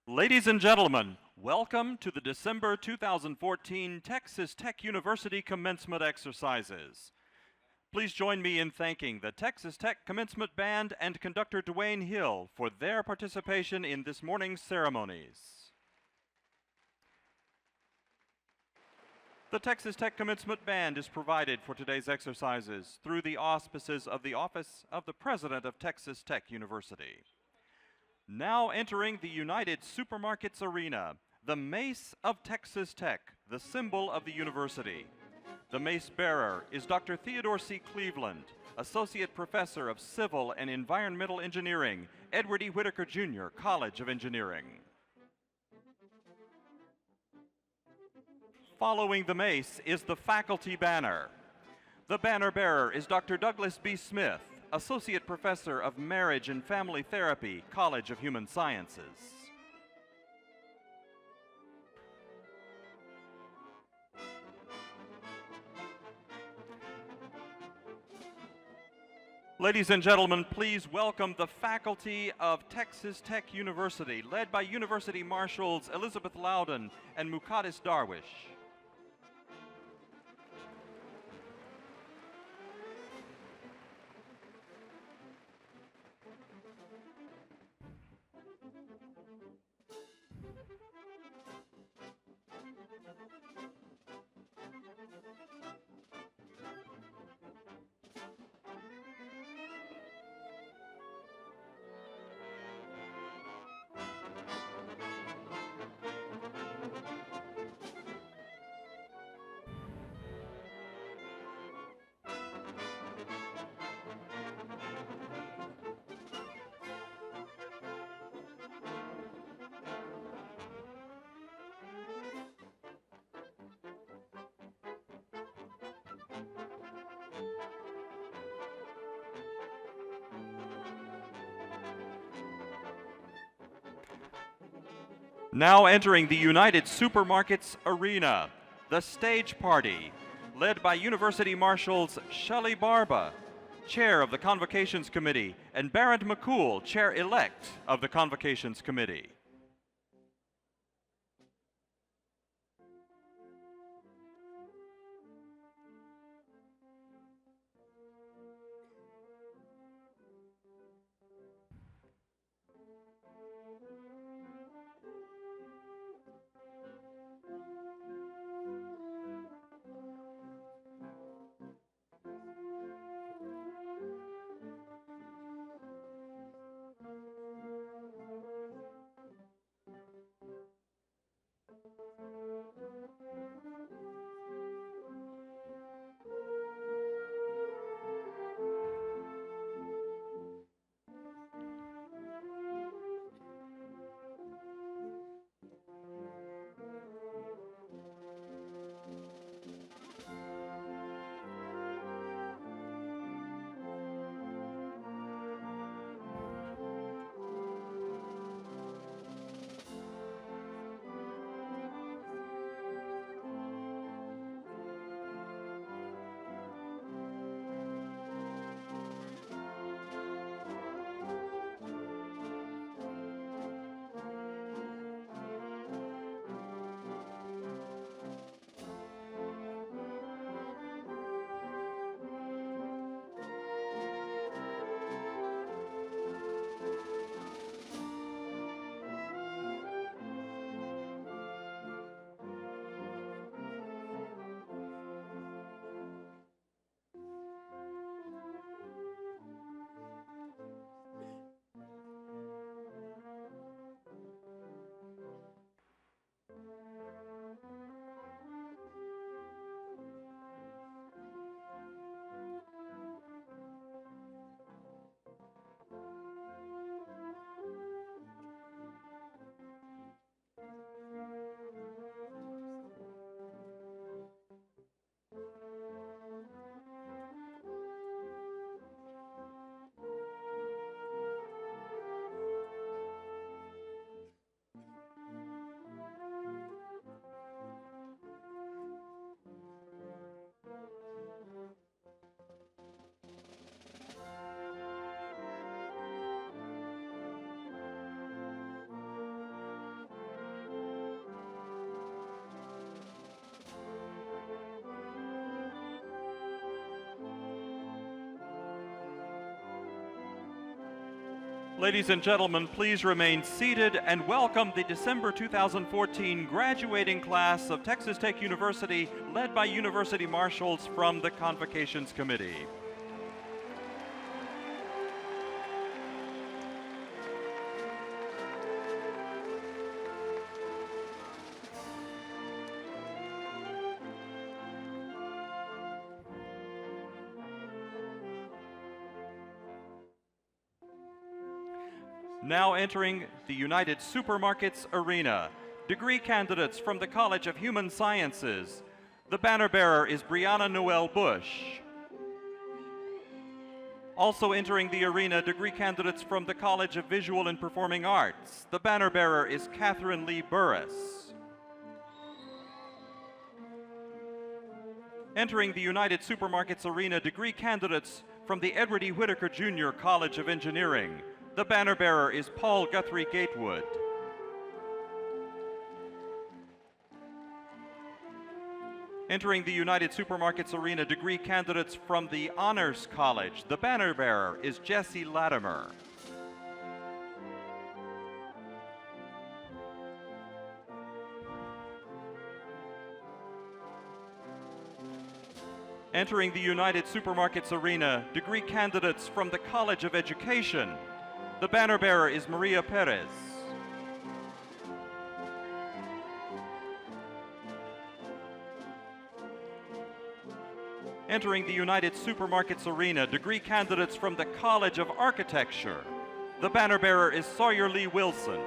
Ladies and gentlemen, welcome to the December 2014 Texas Tech University Commencement Exercises. Please join me in thanking the Texas Tech Commencement Band and conductor Dwayne Hill for their participation in this morning's ceremonies. The Texas Tech Commencement Band is provided for today's exercises through the auspices of the Office of the President of Texas Tech University. Now entering the United Supermarkets Arena, the Mace of Texas Tech, the symbol of the university. The mace bearer is Dr. Theodore C. Cleveland, Associate Professor of Civil and Environmental Engineering, Edward E. Whitaker Jr., College of Engineering. Following the mace is the faculty banner. The banner bearer is Dr. Douglas B. Smith, Associate Professor of Marriage and Family Therapy, College of Human Sciences. Ladies and gentlemen, please welcome the faculty of Texas Tech University, led by University Marshals Elizabeth Loudon and Muqaddis Darwish. Now entering the United Supermarkets Arena, the stage party, led by University Marshals Shelley Barba, Chair of the Convocations Committee, and Barrett McCool, Chair-elect of the Convocations Committee. Ladies and gentlemen, please remain seated and welcome the December 2014 graduating class of Texas Tech University, led by University Marshals from the Convocations Committee. Now entering the United Supermarkets Arena, degree candidates from the College of Human Sciences. The banner bearer is Brianna Noel Bush. Also entering the arena, degree candidates from the College of Visual and Performing Arts. The banner bearer is Catherine Lee Burris. Entering the United Supermarkets Arena, degree candidates from the Edward E. Whitaker Jr. College of Engineering. The banner bearer is Paul Guthrie Gatewood. Entering the United Supermarkets Arena, degree candidates from the Honors College. The banner bearer is Jesse Latimer. Entering the United Supermarkets Arena, degree candidates from the College of Education. The banner bearer is Maria Perez. Entering the United Supermarkets Arena, degree candidates from the College of Architecture. The banner bearer is Sawyer Lee Wilson.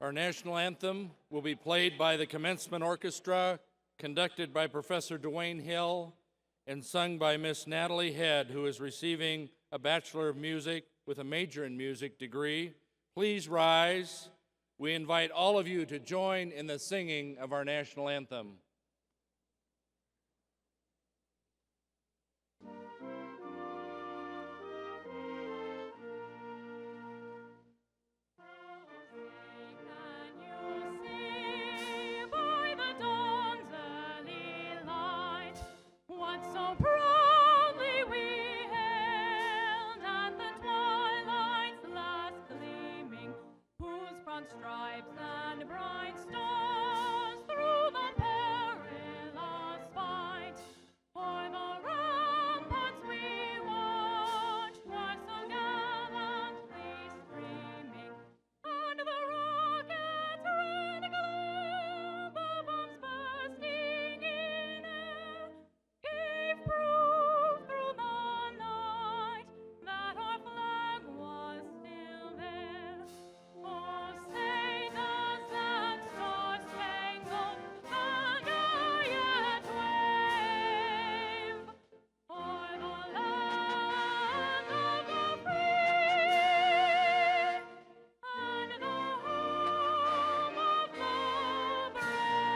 Our national anthem will be played by the Commencement Orchestra, conducted by Professor Dwayne Hill, and sung by Miss Natalie Head, who is receiving a Bachelor of Music with a major in music degree. Please rise. We invite all of you to join in the singing of our national anthem. Stripes and bright stars through the perilous fight. For the ramparts we watched were so gallantly streaming, and the rockets' red glare, the bombs bursting in air, gave proof through the night that our flag was still there. Oh, say does that star-spangled banner yet wave o'er the land of the free and the home of the brave?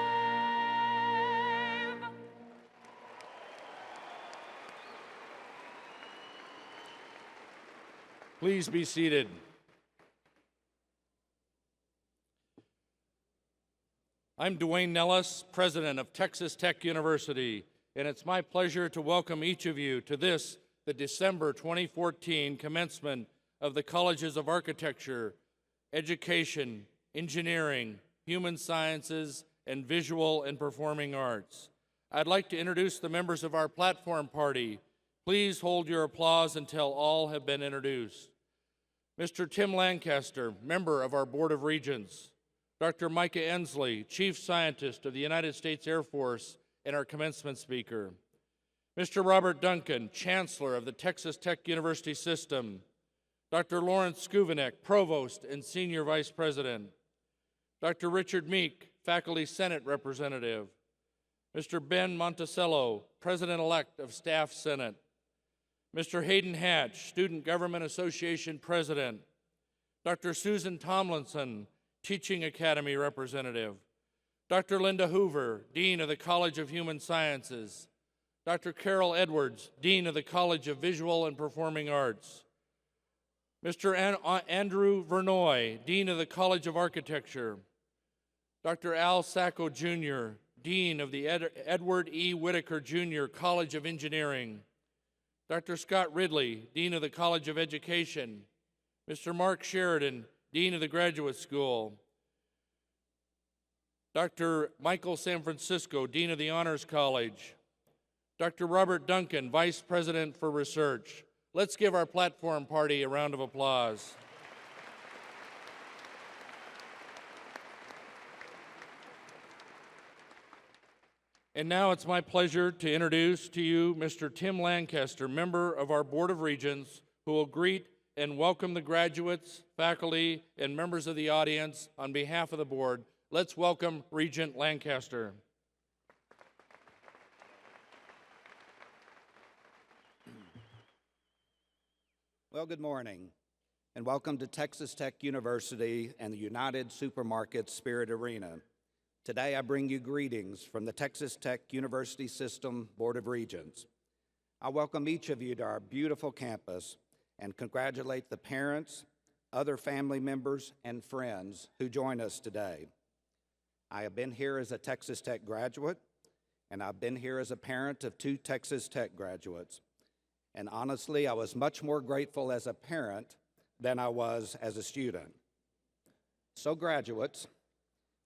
Please be seated. I'm Dwayne Nellis, president of Texas Tech University, and it's my pleasure to welcome each of you to this, the December 2014 commencement of the Colleges of Architecture, Education, Engineering, Human Sciences, and Visual and Performing Arts. I'd like to introduce the members of our platform party. Please hold your applause until all have been introduced. Mr. Tim Lancaster, member of our Board of Regents. Dr. Micah Ensley, Chief Scientist of the United States Air Force and our commencement speaker. Mr. Robert Duncan, Chancellor of the Texas Tech University System. Dr. Lawrence Skuvenek, Provost and Senior Vice President. Dr. Richard Meek, Faculty Senate Representative. Mr. Ben Monticello, President-elect of Staff Senate. Mr. Hayden Hatch, Student Government Association President. Dr. Susan Tomlinson, Teaching Academy Representative. Dr. Linda Hoover, Dean of the College of Human Sciences. Dr. Carol Edwards, Dean of the College of Visual and Performing Arts. Mr. Andrew Vernoy, Dean of the College of Architecture. Dr. Al Sacco Jr., Dean of the Edward E. Whitaker Jr. College of Engineering. Dr. Scott Ridley, Dean of the College of Education. Mr. Mark Sheridan, Dean of the Graduate School. Dr. Michael San Francisco, Dean of the Honors College. Dr. Robert Duncan, Vice President for Research. Let's give our platform party a round of applause. And now it's my pleasure to introduce to you Mr. Tim Lancaster, member of our Board of Regents, who will greet and welcome the graduates, faculty, and members of the audience on behalf of the board. Let's welcome Regent Lancaster. Well, good morning, and welcome to Texas Tech University and the United Supermarket Spirit Arena. Today I bring you greetings from the Texas Tech University System Board of Regents. I welcome each of you to our beautiful campus and congratulate the parents, other family members, and friends who join us today. I have been here as a Texas Tech graduate, and I've been here as a parent of 2 Texas Tech graduates. And honestly, I was much more grateful as a parent than I was as a student. So graduates,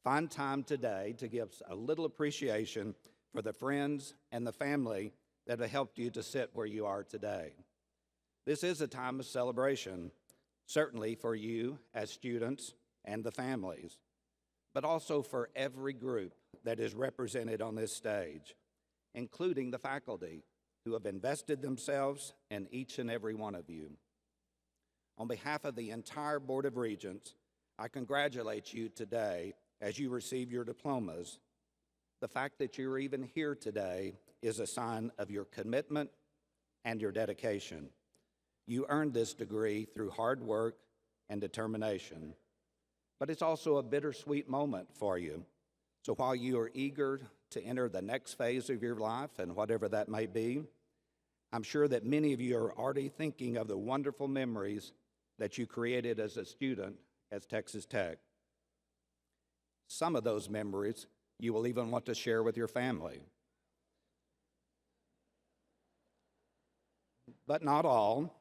find time today to give a little appreciation for the friends and the family that have helped you to sit where you are today. This is a time of celebration, certainly for you as students and the families, but also for every group that is represented on this stage, including the faculty who have invested themselves in each and every one of you. On behalf of the entire Board of Regents, I congratulate you today as you receive your diplomas. The fact that you're even here today is a sign of your commitment and your dedication. You earned this degree through hard work and determination. But it's also a bittersweet moment for you. So while you are eager to enter the next phase of your life, and whatever that may be, I'm sure that many of you are already thinking of the wonderful memories that you created as a student at Texas Tech. Some of those memories you will even want to share with your family. But not all.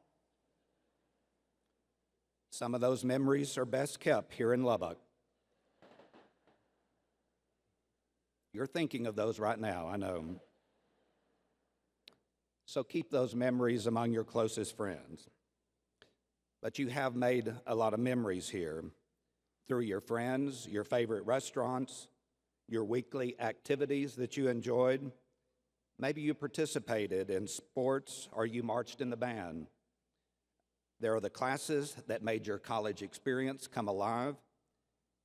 Some of those memories are best kept here in Lubbock. You're thinking of those right now, I know. So keep those memories among your closest friends. But you have made a lot of memories here through your friends, your favorite restaurants, your weekly activities that you enjoyed. Maybe you participated in sports or you marched in the band. There are the classes that made your college experience come alive,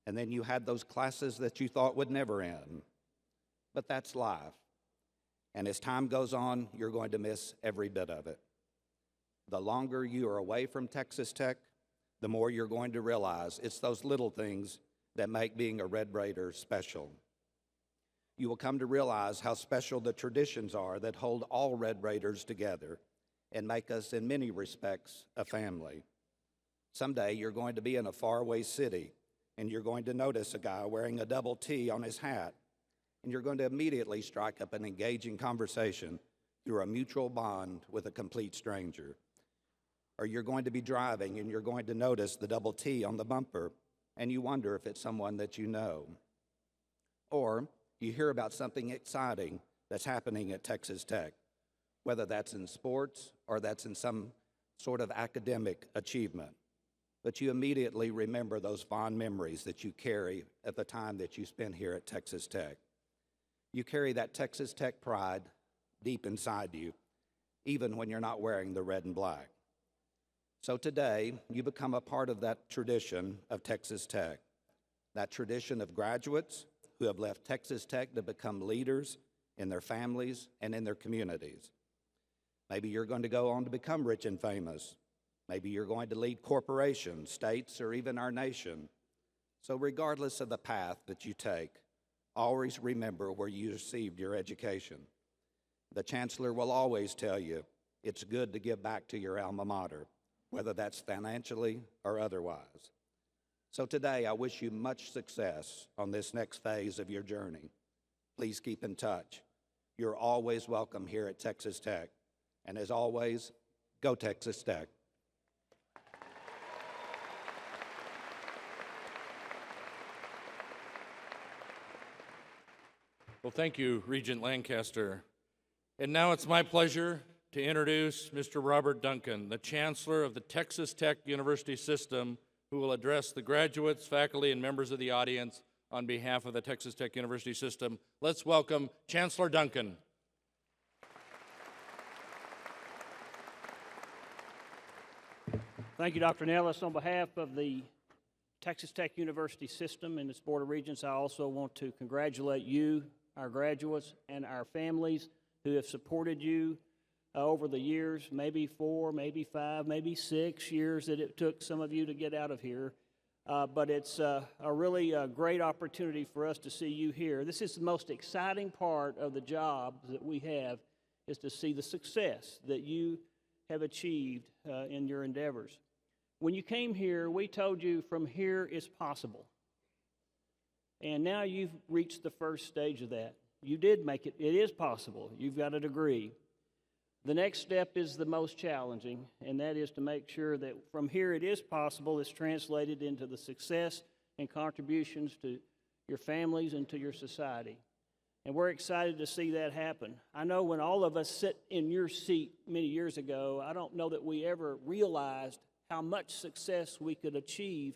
and then you had those classes that you thought would never end. But that's life. And as time goes on, you're going to miss every bit of it. The longer you are away from Texas Tech, the more you're going to realize it's those little things that make being a Red Raider special. You will come to realize how special the traditions are that hold all Red Raiders together and make us, in many respects, a family. Someday you're going to be in a faraway city, and you're going to notice a guy wearing a double T on his hat, and you're going to immediately strike up an engaging conversation through a mutual bond with a complete stranger. Or you're going to be driving, and you're going to notice the double T on the bumper, and you wonder if it's someone that you know. Or you hear about something exciting that's happening at Texas Tech, whether that's in sports or that's in some sort of academic achievement. But you immediately remember those fond memories that you carry at the time that you spent here at Texas Tech. You carry that Texas Tech pride deep inside you, even when you're not wearing the red and black. So today, you become a part of that tradition of Texas Tech, that tradition of graduates who have left Texas Tech to become leaders in their families and in their communities. Maybe you're going to go on to become rich and famous. Maybe you're going to lead corporations, states, or even our nation. So regardless of the path that you take, always remember where you received your education. The Chancellor will always tell you it's good to give back to your alma mater, whether that's financially or otherwise. So today, I wish you much success on this next phase of your journey. Please keep in touch. You're always welcome here at Texas Tech. And as always, go Texas Tech. Well, thank you, Regent Lancaster. And now it's my pleasure to introduce Mr. Robert Duncan, the Chancellor of the Texas Tech University System, who will address the graduates, faculty, and members of the audience on behalf of the Texas Tech University System. Let's welcome Chancellor Duncan. Thank you, Dr. Nellis. On behalf of the Texas Tech University System and its Board of Regents, I also want to congratulate you, our graduates, and our families who have supported you over the years, maybe 4, maybe 5, maybe 6 years that it took some of you to get out of here. But it's a really great opportunity for us to see you here. This is the most exciting part of the job that we have, is to see the success that you have achieved in your endeavors. When you came here, we told you from here is possible. And now you've reached the first stage of that. You did make it. It is possible. You've got a degree. The next step is the most challenging, and that is to make sure that from here it is possible is translated into the success and contributions to your families and to your society. And we're excited to see that happen. I know when all of us sit in your seat many years ago, I don't know that we ever realized how much success we could achieve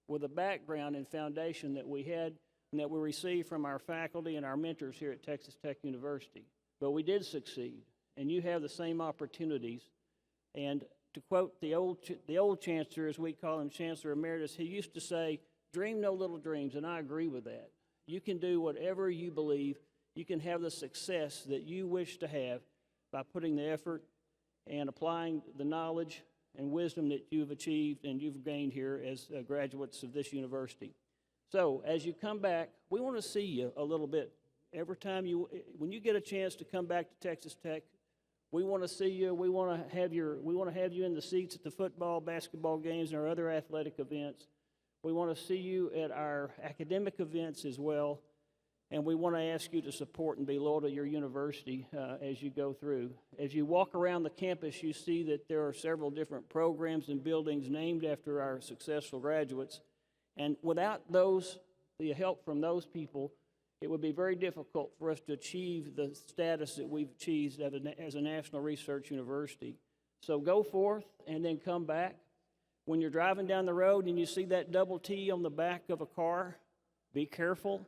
with the background and foundation that we had and that we received from our faculty and our mentors here at Texas Tech University. But we did succeed, and you have the same opportunities. And to quote the old Chancellor, as we call him, Chancellor Emeritus, he used to say, "Dream no little dreams," and I agree with that. You can do whatever you believe. You can have the success that you wish to have by putting the effort and applying the knowledge and wisdom that you've achieved and you've gained here as graduates of this university. So, as you come back, we want to see you a little bit. Every time when you get a chance to come back to Texas Tech, we want to see you. We want to have you in the seats at the football, basketball games, and our other athletic events. We want to see you at our academic events as well. And we want to ask you to support and be loyal to your university as you go through. As you walk around the campus, you see that there are several different programs and buildings named after our successful graduates. And without the help from those people, it would be very difficult for us to achieve the status that we've achieved as a national research university. So go forth and then come back. When you're driving down the road and you see that double T on the back of a car, be careful.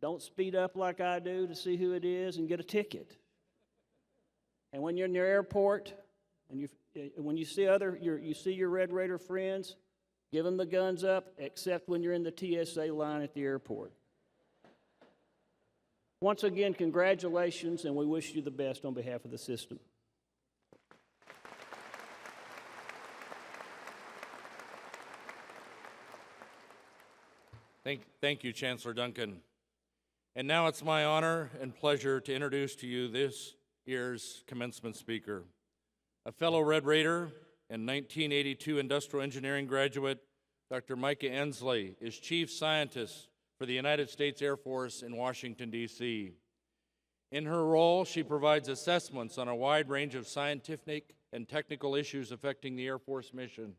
Don't speed up like I do to see who it is and get a ticket. And when you're in your airport and when you see your Red Raider friends, give them the guns up, except when you're in the TSA line at the airport. Once again, congratulations, and we wish you the best on behalf of the system. Thank you, Chancellor Duncan. And now it's my honor and pleasure to introduce to you this year's commencement speaker. A fellow Red Raider and 1982 industrial engineering graduate, Dr. Micah Ensley is Chief Scientist for the United States Air Force in Washington, D.C. In her role, she provides assessments on a wide range of scientific and technical issues affecting the Air Force mission.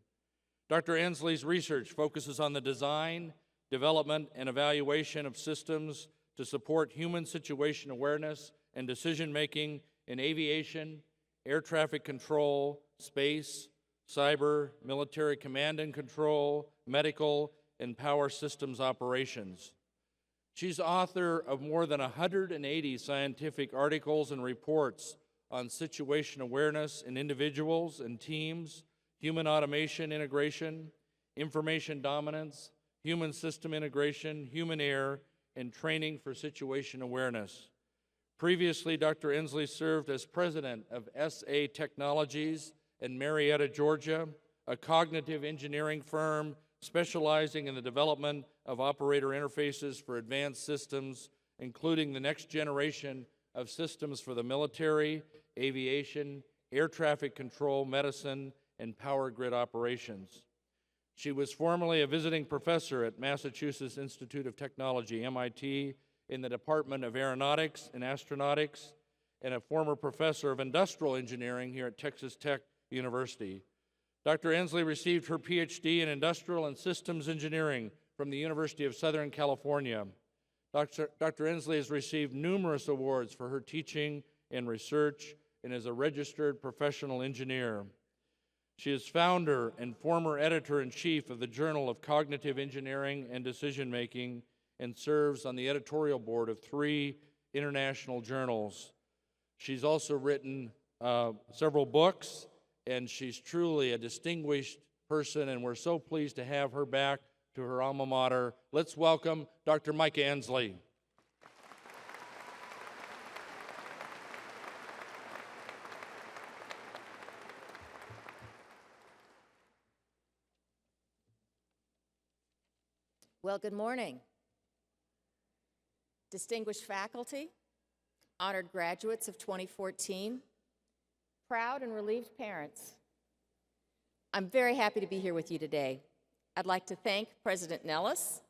Dr. Ensley's research focuses on the design, development, and evaluation of systems to support human situation awareness and decision-making in aviation, air traffic control, space, cyber, military command and control, medical, and power systems operations. She's author of more than 180 scientific articles and reports on situation awareness in individuals and teams, human automation integration, information dominance, human system integration, human air, and training for situation awareness. Previously, Dr. Ensley served as president of SA Technologies in Marietta, Georgia, a cognitive engineering firm specializing in the development of operator interfaces for advanced systems, including the next generation of systems for the military, aviation, air traffic control, medicine, and power grid operations. She was formerly a visiting professor at Massachusetts Institute of Technology, MIT, in the Department of Aeronautics and Astronautics, and a former professor of industrial engineering here at Texas Tech University. Dr. Ensley received her PhD in industrial and systems engineering from the University of Southern California. Dr. Ensley has received numerous awards for her teaching and research and is a registered professional engineer. She is founder and former editor-in-chief of the Journal of Cognitive Engineering and Decision-Making and serves on the editorial board of 3 international journals. She's also written several books, and she's truly a distinguished person, and we're so pleased to have her back to her alma mater. Let's welcome Dr. Micah Ensley. Well, good morning. Distinguished faculty, honored graduates of 2014, proud and relieved parents. I'm very happy to be here with you today. I'd like to thank President Nellis,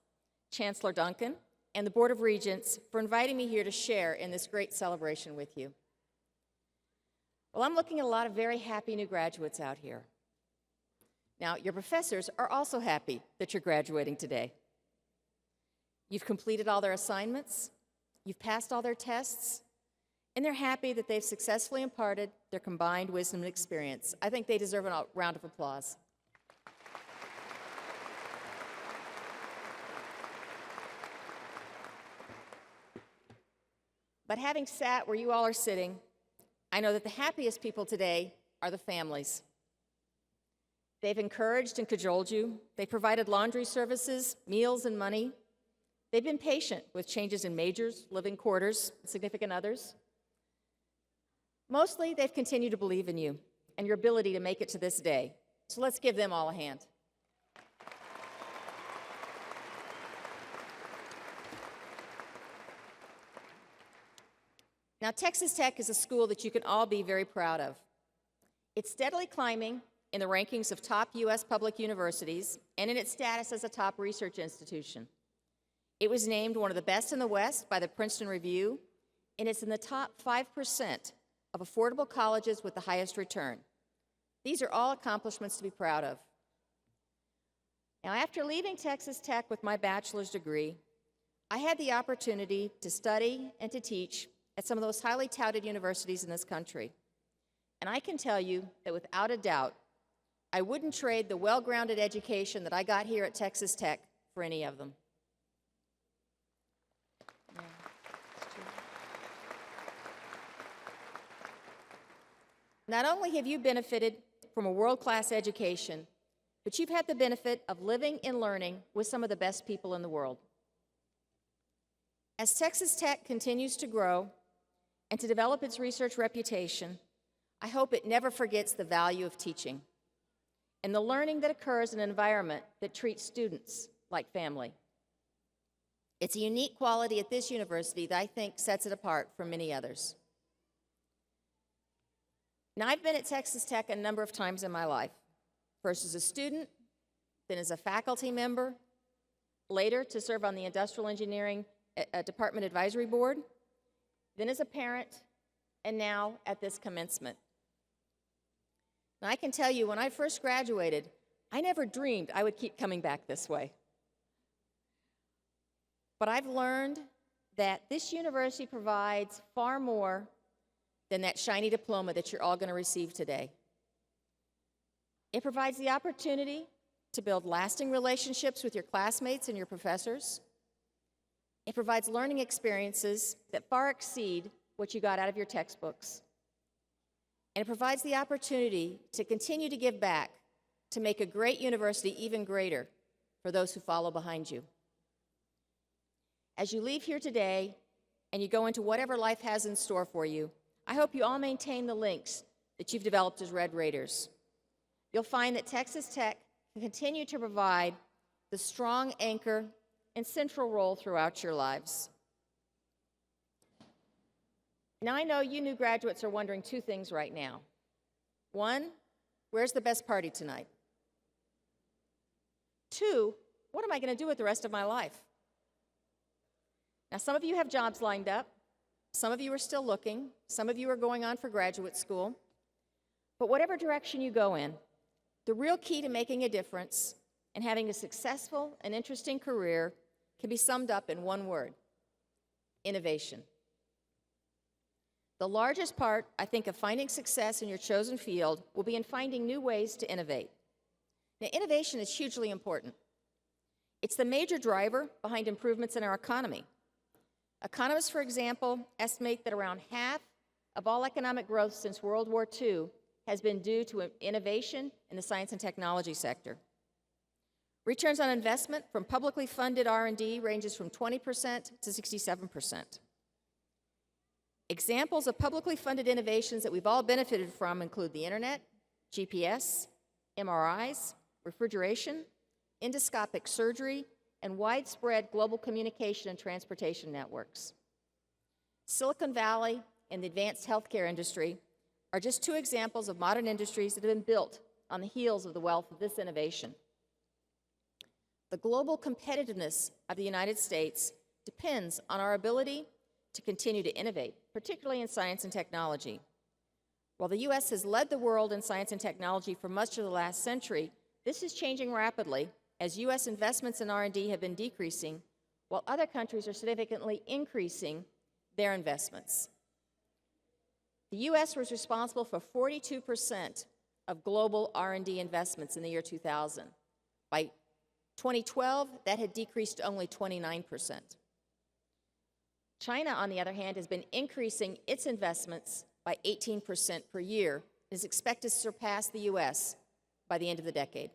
Chancellor Duncan, and the Board of Regents for inviting me here to share in this great celebration with you. Well, I'm looking at a lot of very happy new graduates out here. Now, your professors are also happy that you're graduating today. You've completed all their assignments, you've passed all their tests, and they're happy that they've successfully imparted their combined wisdom and experience. I think they deserve a round of applause. But having sat where you all are sitting, I know that the happiest people today are the families. They've encouraged and cajoled you. They've provided laundry services, meals, and money. They've been patient with changes in majors, living quarters, and significant others. Mostly, they've continued to believe in you and your ability to make it to this day. So let's give them all a hand. Now, Texas Tech is a school that you can all be very proud of. It's steadily climbing in the rankings of top U.S. public universities and in its status as a top research institution. It was named one of the best in the West by the Princeton Review, and it's in the top 5% of affordable colleges with the highest return. These are all accomplishments to be proud of. Now, after leaving Texas Tech with my bachelor's degree, I had the opportunity to study and to teach at some of the most highly touted universities in this country. And I can tell you that without a doubt, I wouldn't trade the well-grounded education that I got here at Texas Tech for any of them. Yeah, it's true. Not only have you benefited from a world-class education, but you've had the benefit of living and learning with some of the best people in the world. As Texas Tech continues to grow and to develop its research reputation, I hope it never forgets the value of teaching and the learning that occurs in an environment that treats students like family. It's a unique quality at this university that I think sets it apart from many others. Now, I've been at Texas Tech a number of times in my life, first as a student, then as a faculty member, later to serve on the Industrial Engineering Department Advisory Board, then as a parent, and now at this commencement. Now, I can tell you, when I first graduated, I never dreamed I would keep coming back this way. But I've learned that this university provides far more than that shiny diploma that you're all going to receive today. It provides the opportunity to build lasting relationships with your classmates and your professors. It provides learning experiences that far exceed what you got out of your textbooks. And it provides the opportunity to continue to give back, to make a great university even greater for those who follow behind you. As you leave here today and you go into whatever life has in store for you, I hope you all maintain the links that you've developed as Red Raiders. You'll find that Texas Tech can continue to provide the strong anchor and central role throughout your lives. Now, I know you new graduates are wondering two things right now. One, where's the best party tonight? Two, what am I going to do with the rest of my life? Now, some of you have jobs lined up. Some of you are still looking. Some of you are going on for graduate school. But whatever direction you go in, the real key to making a difference and having a successful and interesting career can be summed up in one word: innovation. The largest part, I think, of finding success in your chosen field will be in finding new ways to innovate. Now, innovation is hugely important. It's the major driver behind improvements in our economy. Economists, for example, estimate that around half of all economic growth since World War II has been due to innovation in the science and technology sector. Returns on investment from publicly funded R&D ranges from 20% to 67%. Examples of publicly funded innovations that we've all benefited from include the internet, GPS, MRIs, refrigeration, endoscopic surgery, and widespread global communication and transportation networks. Silicon Valley and the advanced healthcare industry are just two examples of modern industries that have been built on the heels of the wealth of this innovation. The global competitiveness of the United States depends on our ability to continue to innovate, particularly in science and technology. While the U.S. has led the world in science and technology for much of the last century, this is changing rapidly as U.S. investments in R&D have been decreasing, while other countries are significantly increasing their investments. The U.S. was responsible for 42% of global R&D investments in the year 2000. By 2012, that had decreased to only 29%. China, on the other hand, has been increasing its investments by 18% per year and is expected to surpass the U.S. by the end of the decade.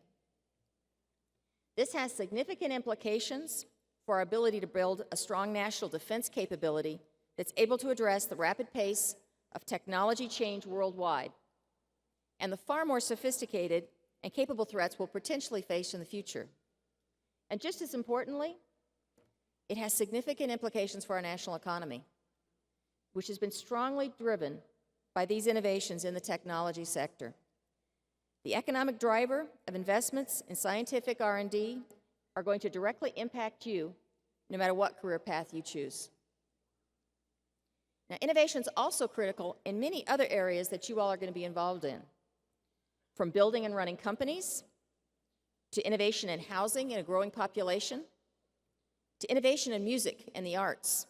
This has significant implications for our ability to build a strong national defense capability that's able to address the rapid pace of technology change worldwide and the far more sophisticated and capable threats we'll potentially face in the future. And just as importantly, it has significant implications for our national economy, which has been strongly driven by these innovations in the technology sector. The economic driver of investments in scientific R&D are going to directly impact you no matter what career path you choose. Now, innovation is also critical in many other areas that you all are going to be involved in, from building and running companies, to innovation in housing in a growing population, to innovation in music and the arts,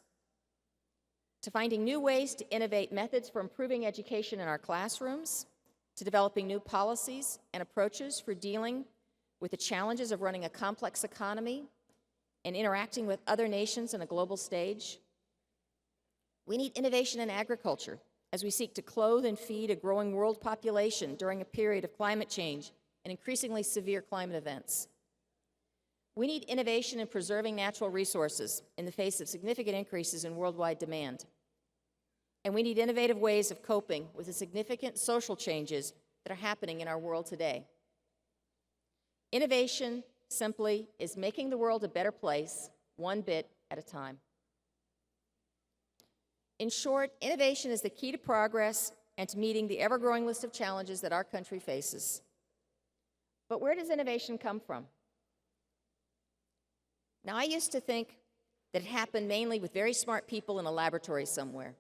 to finding new ways to innovate methods for improving education in our classrooms, to developing new policies and approaches for dealing with the challenges of running a complex economy and interacting with other nations on a global stage. We need innovation in agriculture as we seek to clothe and feed a growing world population during a period of climate change and increasingly severe climate events. We need innovation in preserving natural resources in the face of significant increases in worldwide demand. And we need innovative ways of coping with the significant social changes that are happening in our world today. Innovation simply is making the world a better place, one bit at a time. In short, innovation is the key to progress and to meeting the ever-growing list of challenges that our country faces. But where does innovation come from? Now, I used to think that it happened mainly with very smart people in a laboratory somewhere.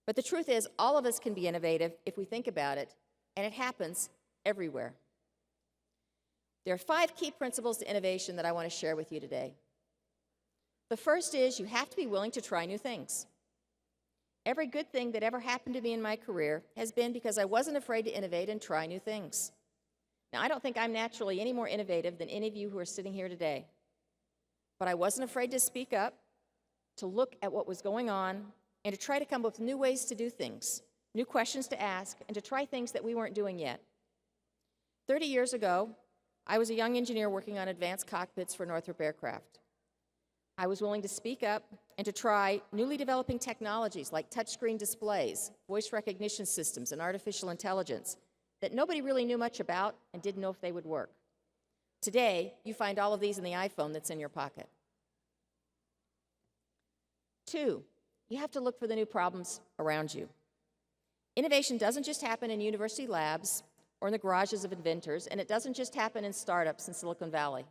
But the truth is, all of us can be innovative if we think about it, and it happens everywhere. There are 5 key principles to innovation that I want to share with you today. The first is you have to be willing to try new things. Every good thing that ever happened to me in my career has been because I wasn't afraid to innovate and try new things. Now, I don't think I'm naturally any more innovative than any of you who are sitting here today. But I wasn't afraid to speak up, to look at what was going on, and to try to come up with new ways to do things, new questions to ask, and to try things that we weren't doing yet. 30 years ago, I was a young engineer working on advanced cockpits for Northrop Aircraft. I was willing to speak up and to try newly developing technologies like touchscreen displays, voice recognition systems, and artificial intelligence that nobody really knew much about and didn't know if they would work. Today, you find all of these in the iPhone that's in your pocket. 2, you have to look for the new problems around you. Innovation doesn't just happen in university labs or in the garages of inventors, and it doesn't just happen in startups in Silicon Valley.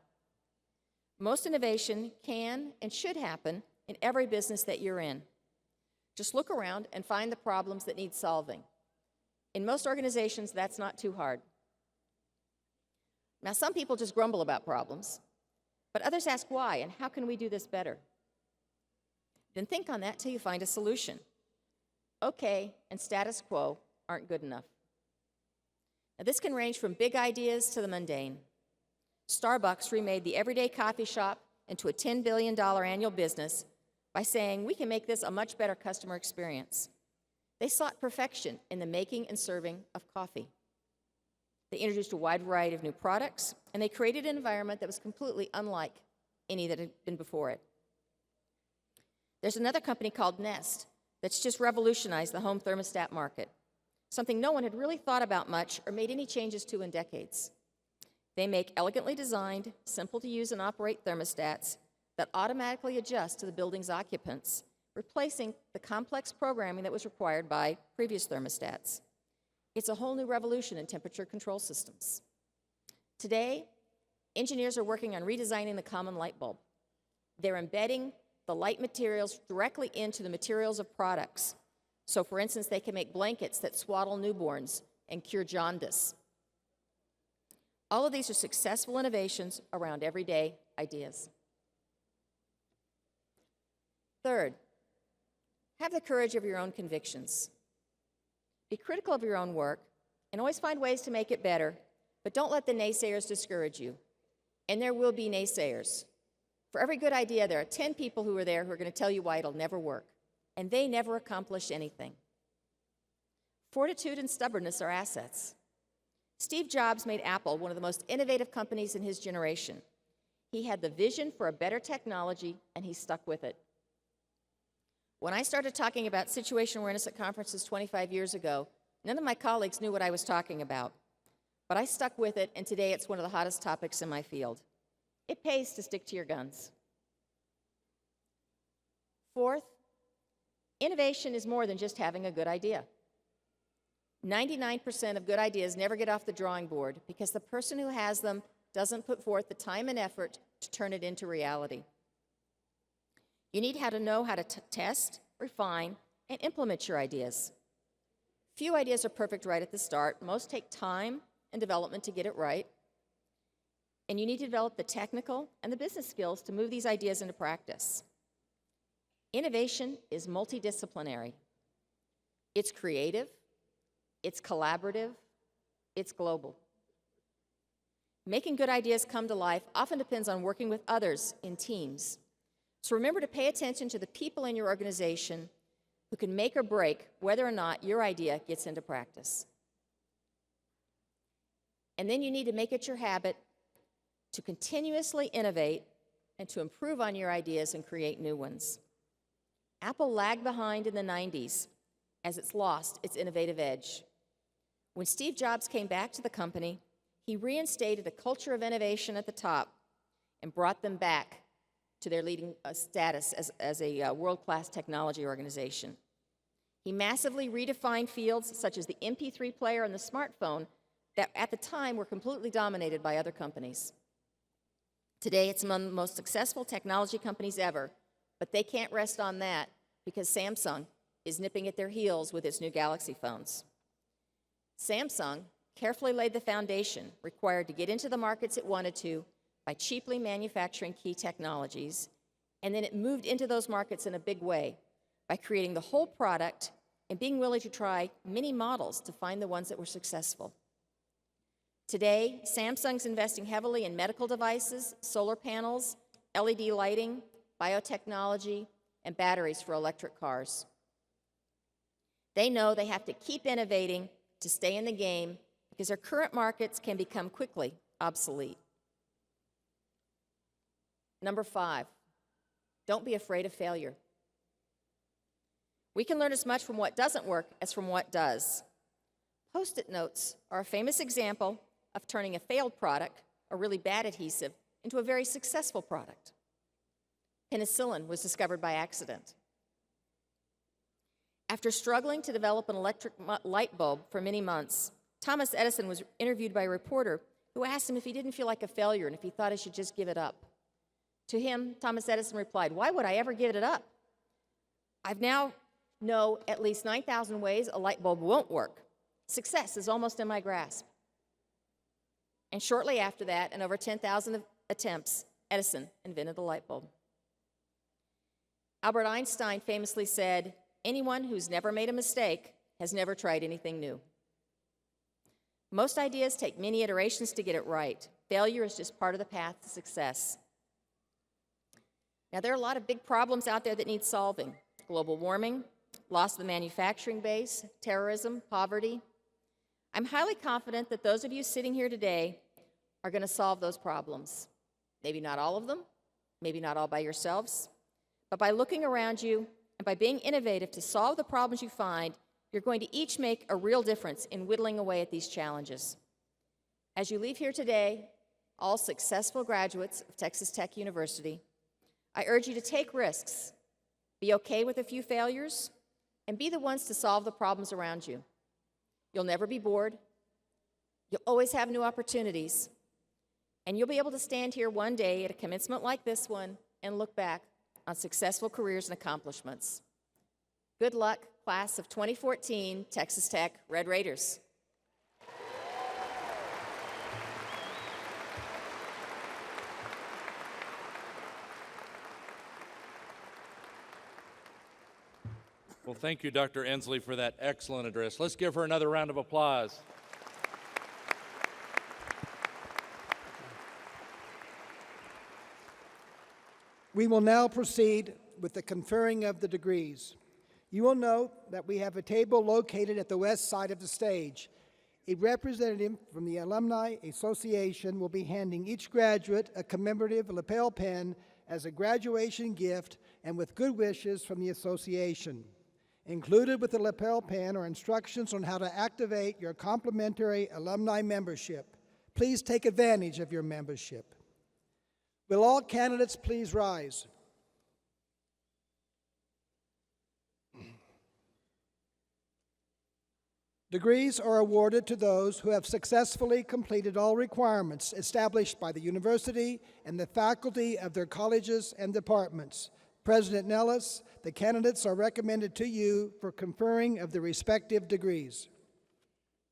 Most innovation can and should happen in every business that you're in. Just look around and find the problems that need solving. In most organizations, that's not too hard. Now, some people just grumble about problems, but others ask why and how can we do this better? Then think on that till you find a solution. Okay and status quo aren't good enough. Now, this can range from big ideas to the mundane. Starbucks remade the everyday coffee shop into a $10 billion annual business by saying, we can make this a much better customer experience. They sought perfection in the making and serving of coffee. They introduced a wide variety of new products, and they created an environment that was completely unlike any that had been before it. There's another company called Nest that's just revolutionized the home thermostat market, something no one had really thought about much or made any changes to in decades. They make elegantly designed, simple to use and operate thermostats that automatically adjust to the building's occupants, replacing the complex programming that was required by previous thermostats. It's a whole new revolution in temperature control systems. Today, engineers are working on redesigning the common light bulb. They're embedding the light materials directly into the materials of products. So, for instance, they can make blankets that swaddle newborns and cure jaundice. All of these are successful innovations around everyday ideas. Third, have the courage of your own convictions. Be critical of your own work and always find ways to make it better, but don't let the naysayers discourage you. And there will be naysayers. For every good idea, there are 10 people who are there who are going to tell you why it'll never work, and they never accomplish anything. Fortitude and stubbornness are assets. Steve Jobs made Apple one of the most innovative companies in his generation. He had the vision for a better technology, and he stuck with it. When I started talking about situation awareness at conferences 25 years ago, none of my colleagues knew what I was talking about. But I stuck with it, and today it's one of the hottest topics in my field. It pays to stick to your guns. Fourth, innovation is more than just having a good idea. 99% of good ideas never get off the drawing board because the person who has them doesn't put forth the time and effort to turn it into reality. You need to know how to test, refine, and implement your ideas. Few ideas are perfect right at the start. Most take time and development to get it right. And you need to develop the technical and the business skills to move these ideas into practice. Innovation is multidisciplinary. It's creative, it's collaborative, it's global. Making good ideas come to life often depends on working with others in teams. So remember to pay attention to the people in your organization who can make or break whether or not your idea gets into practice. And then you need to make it your habit to continuously innovate and to improve on your ideas and create new ones. Apple lagged behind in the 90s as it's lost its innovative edge. When Steve Jobs came back to the company, he reinstated a culture of innovation at the top and brought them back to their leading status as a world-class technology organization. He massively redefined fields such as the MP3 player and the smartphone that at the time were completely dominated by other companies. Today, it's among the most successful technology companies ever, but they can't rest on that because Samsung is nipping at their heels with its new Galaxy phones. Samsung carefully laid the foundation required to get into the markets it wanted to by cheaply manufacturing key technologies, and then it moved into those markets in a big way by creating the whole product and being willing to try many models to find the ones that were successful. Today, Samsung's investing heavily in medical devices, solar panels, LED lighting, biotechnology, and batteries for electric cars. They know they have to keep innovating to stay in the game because their current markets can become quickly obsolete. Number 5, don't be afraid of failure. We can learn as much from what doesn't work as from what does. Post-it notes are a famous example of turning a failed product, a really bad adhesive, into a very successful product. Penicillin was discovered by accident. After struggling to develop an electric light bulb for many months, Thomas Edison was interviewed by a reporter who asked him if he didn't feel like a failure and if he thought he should just give it up. To him, Thomas Edison replied, "Why would I ever give it up? I now know at least 9,000 ways a light bulb won't work. Success is almost in my grasp." And shortly after that, and over 10,000 attempts, Edison invented the light bulb. Albert Einstein famously said, "Anyone who's never made a mistake has never tried anything new." Most ideas take many iterations to get it right. Failure is just part of the path to success. Now, there are a lot of big problems out there that need solving. Global warming, loss of the manufacturing base, terrorism, poverty. I'm highly confident that those of you sitting here today are going to solve those problems. Maybe not all of them, maybe not all by yourselves, but by looking around you and by being innovative to solve the problems you find, you're going to each make a real difference in whittling away at these challenges. As you leave here today, all successful graduates of Texas Tech University, I urge you to take risks, be okay with a few failures, and be the ones to solve the problems around you. You'll never be bored. You'll always have new opportunities. And you'll be able to stand here one day at a commencement like this one and look back on successful careers and accomplishments. Good luck, class of 2014, Texas Tech Red Raiders. Well, thank you, Dr. Ensley, for that excellent address. Let's give her another round of applause. We will now proceed with the conferring of the degrees. You will note that we have a table located at the west side of the stage. A representative from the Alumni Association will be handing each graduate a commemorative lapel pin as a graduation gift and with good wishes from the association. Included with the lapel pin are instructions on how to activate your complimentary alumni membership. Please take advantage of your membership. Will all candidates please rise? Degrees are awarded to those who have successfully completed all requirements established by the university and the faculty of their colleges and departments. President Nellis, the candidates are recommended to you for conferring of the respective degrees.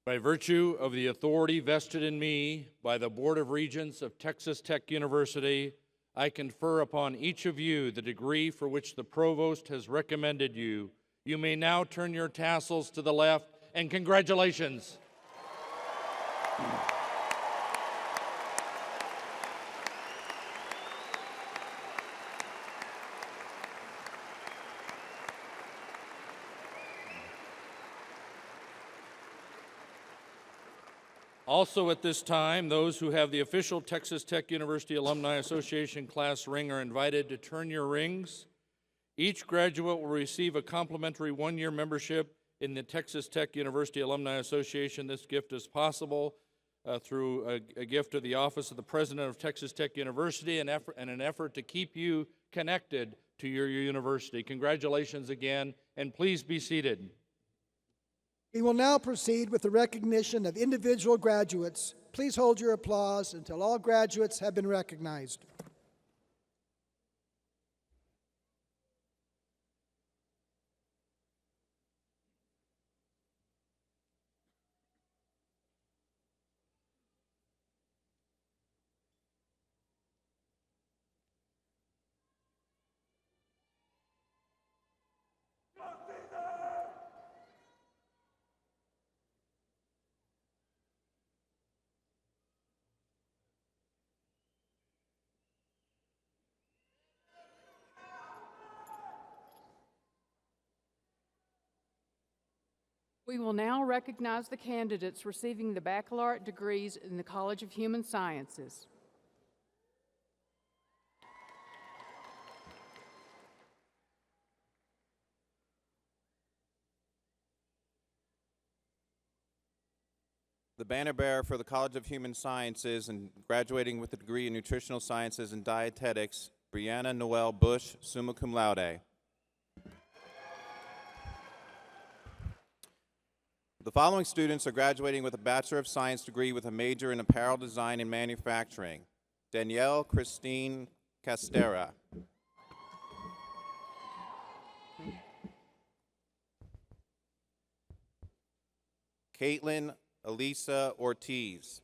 By virtue of the authority vested in me by the Board of Regents of Texas Tech University, I confer upon each of you the degree for which the Provost has recommended you. You may now turn your tassels to the left, and congratulations. Also at this time, those who have the official Texas Tech University Alumni Association class ring are invited to turn your rings. Each graduate will receive a complimentary one-year membership in the Texas Tech University Alumni Association. This gift is possible through a gift of the Office of the President of Texas Tech University and an effort to keep you connected to your university. Congratulations again, and please be seated. We will now proceed with the recognition of individual graduates. Please hold your applause until all graduates have been recognized. We will now recognize the candidates receiving the baccalaureate degrees in the College of Human Sciences. The banner bearer for the College of Human Sciences and graduating with a degree in Nutritional Sciences and Dietetics, Brianna Noel Bush, summa cum laude. The following students are graduating with a Bachelor of Science degree with a major in Apparel Design and Manufacturing. Danielle Christine Castera. Caitlin Elisa Ortiz.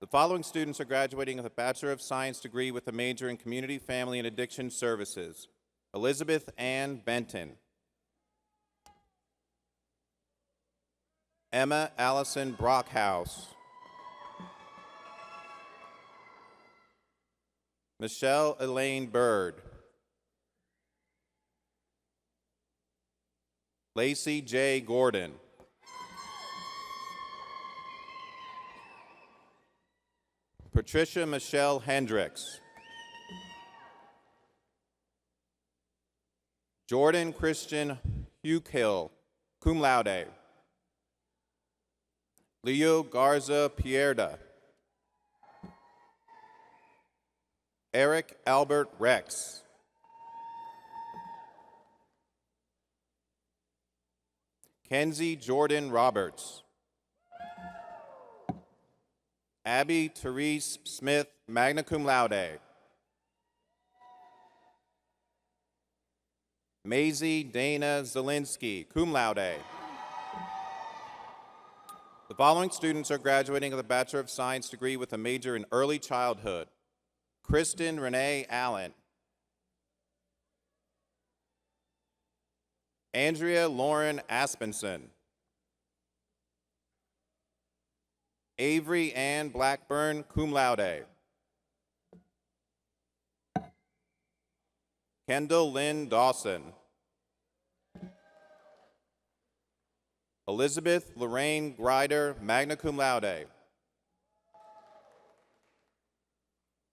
The following students are graduating with a Bachelor of Science degree with a major in Community, Family, and Addiction Services. Elizabeth Ann Benton. Emma Allison Brockhouse. Michelle Elaine Bird. Lacey J. Gordon. Patricia Michelle Hendricks. Jordan Christian Hukill, cum laude. Leo Garza Pierda. Eric Albert Rex. Kenzie Jordan Roberts. Abby Therese Smith, magna cum laude. Maisie Dana Zielinski, cum laude. The following students are graduating with a Bachelor of Science degree with a major in Early Childhood. Kristen Renee Allen. Andrea Lauren Aspenson. Avery Ann Blackburn, cum laude. Kendall Lynn Dawson. Elizabeth Lorraine Grider, magna cum laude.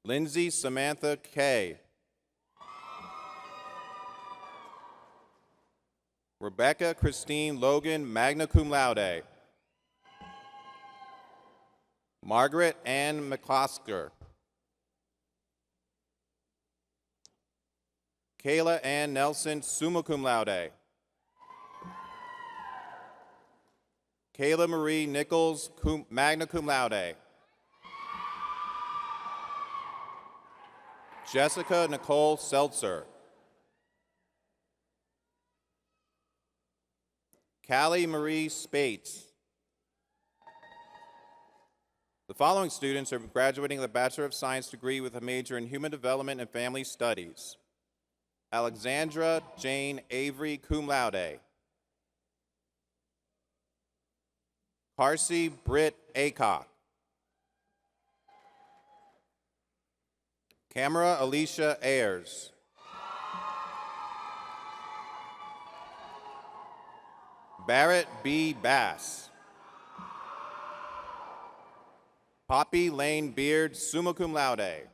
Lindsay Samantha Kay. Rebecca Christine Logan, magna cum laude. Margaret Ann McClosker. Kayla Ann Nelson, summa cum laude. Kayla Marie Nichols, magna cum laude. Jessica Nicole Seltzer. Callie Marie Spates. The following students are graduating with a Bachelor of Science degree with a major in Human Development and Family Studies. Alexandra Jane Avery, cum laude. Parsi Britt Acock. Camera Alicia Ayers. Barrett B. Bass. Poppy Lane Beard, summa cum laude.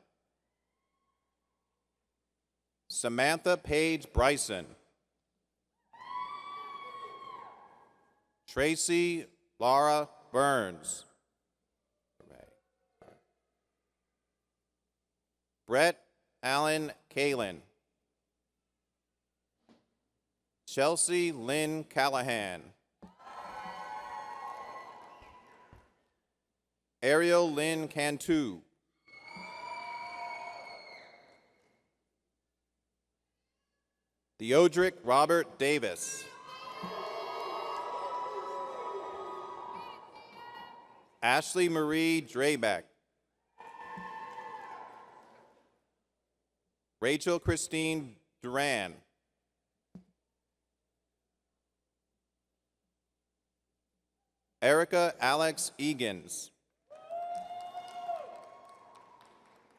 Samantha Paige Bryson. Tracy Laura Burns. Brett Allen Kalin. Chelsea Lynn Callahan. Ariel Lynn Cantu. Theodric Robert Davis. Ashley Marie Drabeck. Rachel Christine Duran. Erica Alex Egan's.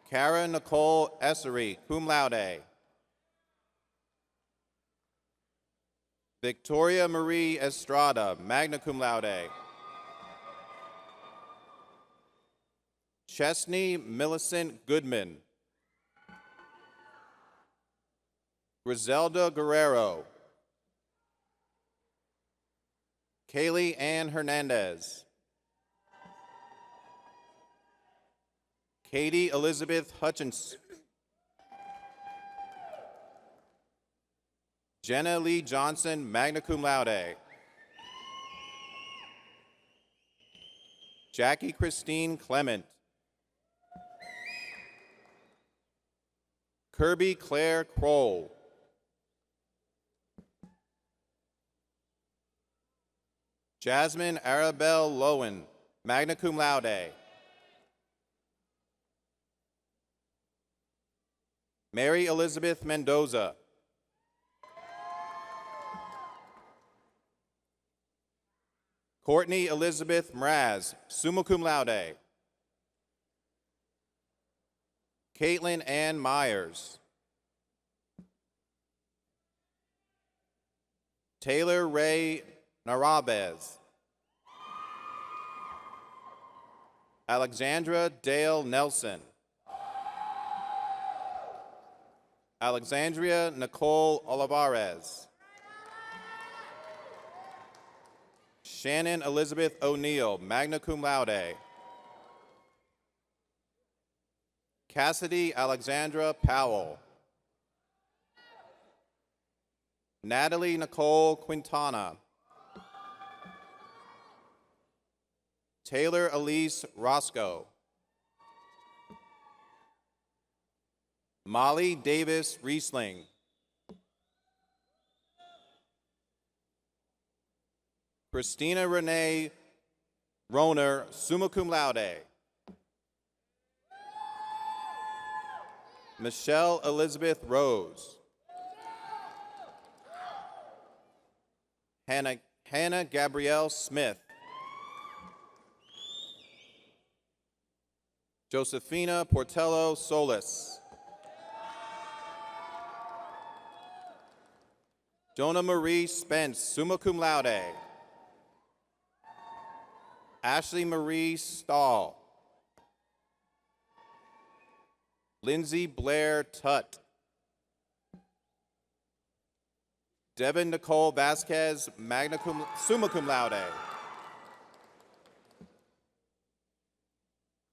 Kara Nicole Essery, cum laude. Victoria Marie Estrada, magna cum laude. Chesney Millicent Goodman. Griselda Guerrero. Kaylee Ann Hernandez. Katie Elizabeth Hutchins. Jenna Lee Johnson, magna cum laude. Jackie Christine Clement. Kirby Claire Kroll. Jasmine Arabelle Lowen, magna cum laude. Mary Elizabeth Mendoza. Courtney Elizabeth Mraz, summa cum laude. Caitlin Ann Myers. Taylor Ray Narabez. Alexandra Dale Nelson. Alexandria Nicole Olivares. Shannon Elizabeth O'Neill, magna cum laude. Cassidy Alexandra Powell. Natalie Nicole Quintana. Taylor Elise Roscoe. Molly Davis Riesling. Christina Renee Roner, summa cum laude. Michelle Elizabeth Rose. Hannah Gabrielle Smith. Josephina Portello Solis. Jonah Marie Spence, summa cum laude. Ashley Marie Stahl. Lindsay Blair Tutt. Devin Nicole Vasquez, summa cum laude.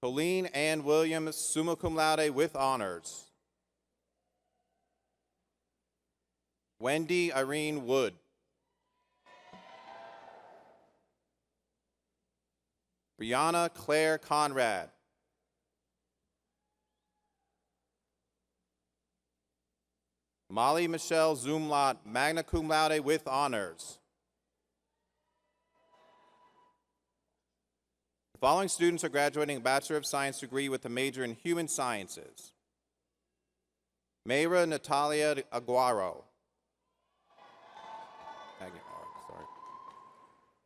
Colleen Ann Williams, summa cum laude with honors. Wendy Irene Wood. Brianna Claire Conrad. Molly Michelle Zumlot, magna cum laude with honors. The following students are graduating a Bachelor of Science degree with a major in Human Sciences. Mayra Natalia Aguaro.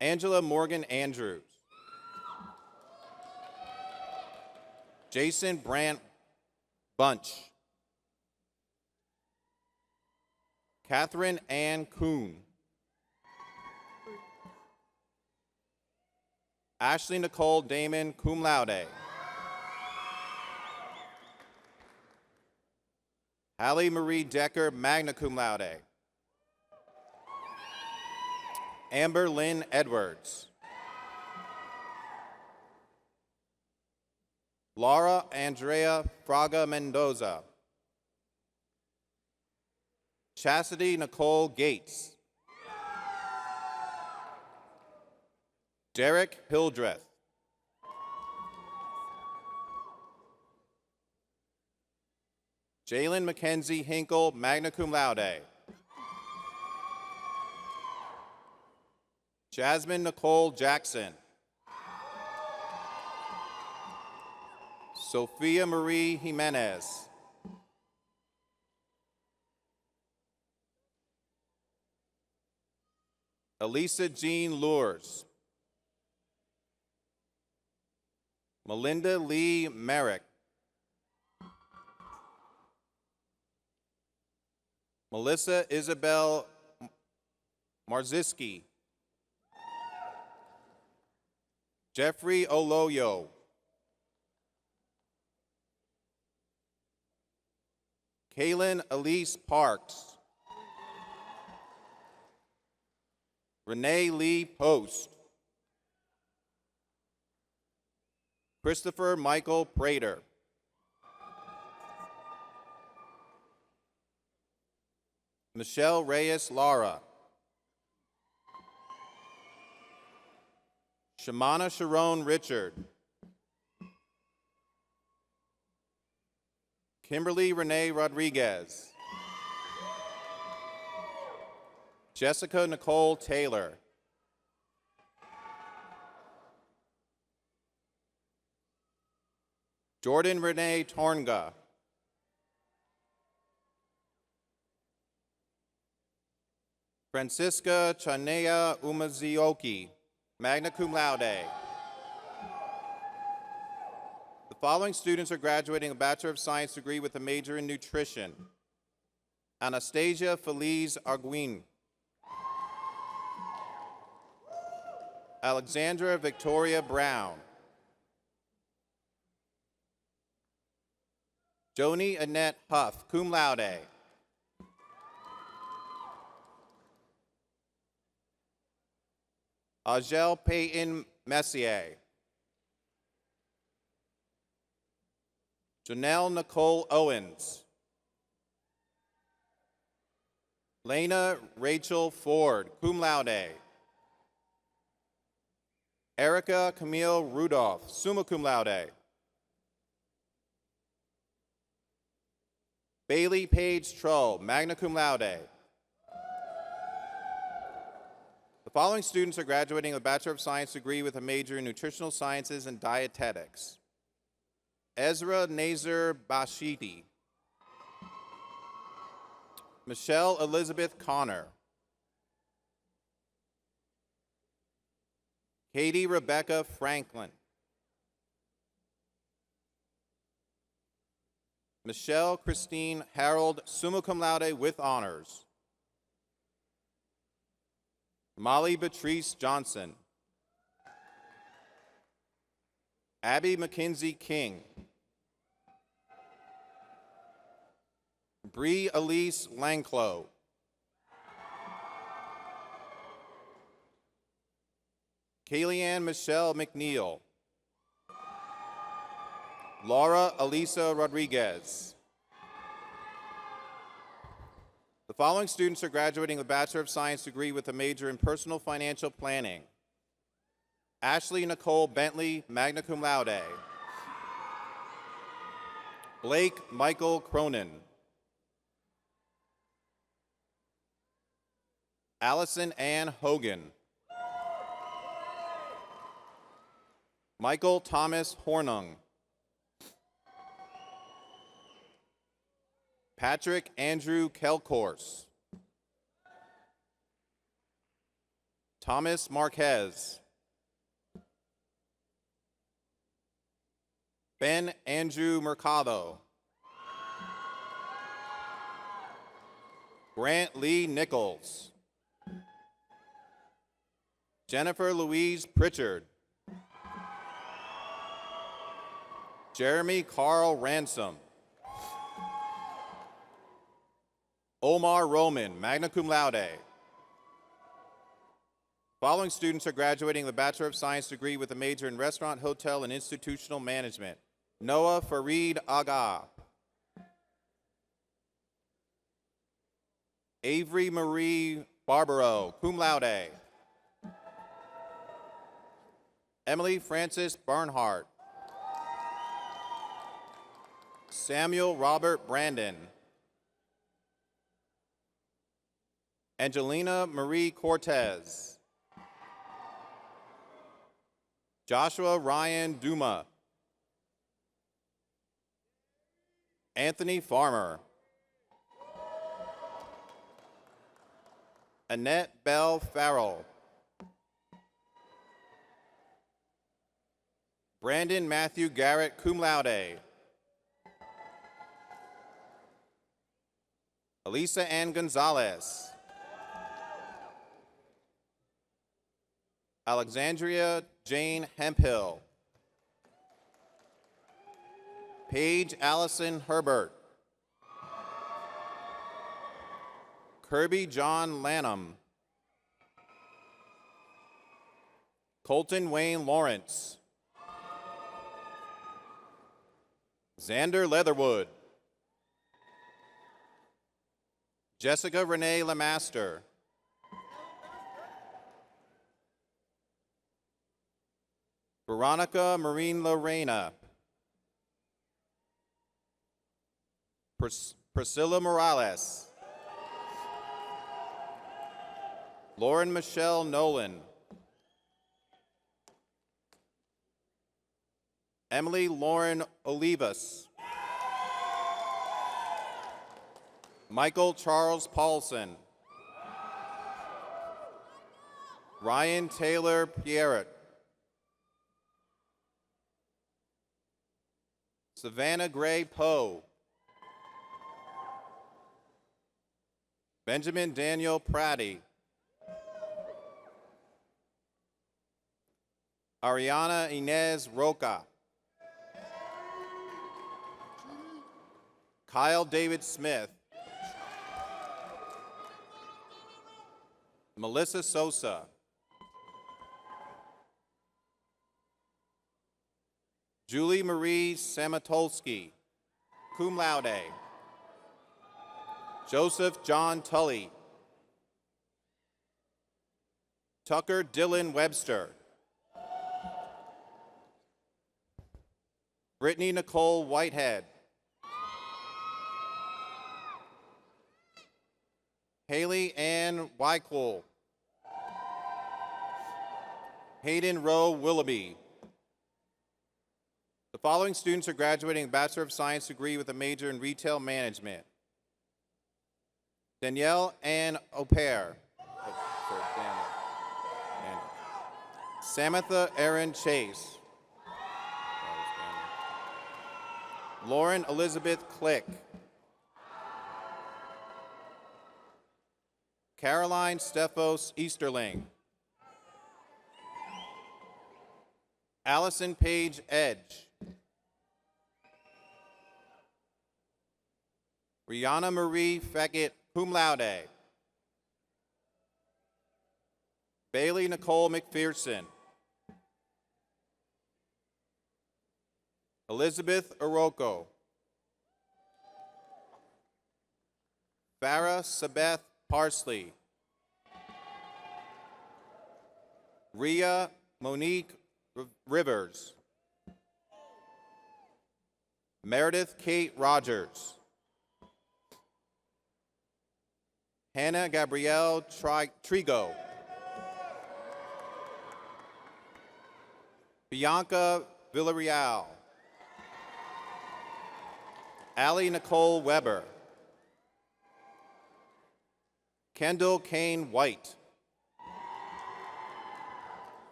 Angela Morgan Andrews. Jason Brandt Bunch. Catherine Ann Kuhn. Ashley Nicole Damon, cum laude. Hallie Marie Decker, magna cum laude. Amber Lynn Edwards. Laura Andrea Fraga Mendoza. Chastity Nicole Gates. Derek Hildreth. Jalen Mackenzie Hinkle, magna cum laude. Jasmine Nicole Jackson. Sophia Marie Jimenez. Elisa Jean Lures. Melinda Lee Merrick. Melissa Isabel Marziski. Jeffrey Oloyo. Kaylin Elise Parks. Renee Lee Post. Christopher Michael Prater. Michelle Reyes Lara. Shamana Sharon Richard. Kimberly Renee Rodriguez. Jessica Nicole Taylor. Jordan Renee Tornga. Francisca Chanea Umazioki, magna cum laude. The following students are graduating a Bachelor of Science degree with a major in nutrition. Anastasia Feliz Arguin. Alexandra Victoria Brown. Joni Annette Huff, cum laude. Ajel Peyton Messier. Janelle Nicole Owens. Lena Rachel Ford, cum laude. Erica Camille Rudolph, summa cum laude. Bailey Page Trull, magna cum laude. The following students are graduating a Bachelor of Science degree with a major in Nutritional Sciences and Dietetics. Ezra Nazar Bashiti. Michelle Elizabeth Connor. Katie Rebecca Franklin. Michelle Christine Harold, summa cum laude with honors. Molly Patrice Johnson. Abby McKenzie King. Bree Elise Langclow. Kayleanne Michelle McNeil. Laura Elisa Rodriguez. The following students are graduating with a Bachelor of Science degree with a major in personal financial planning. Ashley Nicole Bentley, magna cum laude. Blake Michael Cronin. Allison Ann Hogan. Michael Thomas Hornung. Patrick Andrew Kelcourse. Thomas Marquez. Ben Andrew Mercado. Grant Lee Nichols. Jennifer Louise Pritchard. Jeremy Carl Ransom. Omar Roman, magna cum laude. Following students are graduating with a Bachelor of Science degree with a major in restaurant, hotel, and institutional management. Noah Fareed Aga. Avery Marie Barbaro, cum laude. Emily Francis Barnhart. Samuel Robert Brandon. Angelina Marie Cortez. Joshua Ryan Duma. Anthony Farmer. Annette Bell Farrell. Brandon Matthew Garrett, cum laude. Elisa Ann Gonzalez. Alexandria Jane Hemphill. Paige Allison Herbert. Kirby John Lanham. Colton Wayne Lawrence. Xander Leatherwood. Jessica Renee Lamaster. Veronica Marine Lorena. Priscilla Morales. Lauren Michelle Nolan. Emily Lauren Olivas. Michael Charles Paulson. Ryan Taylor Pierrett. Savannah Gray Poe. Benjamin Daniel Pratty. Ariana Inez Roca. Kyle David Smith. Melissa Sosa. Julie Marie Samatolsky, cum laude. Joseph John Tully. Tucker Dylan Webster. Brittany Nicole Whitehead. Haley Ann Wyckool. Hayden Rowe Willoughby. The following students are graduating a Bachelor of Science degree with a major in retail management. Danielle Ann O'Pear. Samantha Erin Chase. Lauren Elizabeth Click. Caroline Stephos Easterling. Allison Page Edge. Rihanna Marie Feckett, cum laude. Bailey Nicole McPherson. Elizabeth Oroko. Farah Sabeth Parsley. Ria Monique Rivers. Meredith Kate Rogers. Hannah Gabrielle Trigo. Bianca Villarreal. Allie Nicole Weber. Kendall Kane White.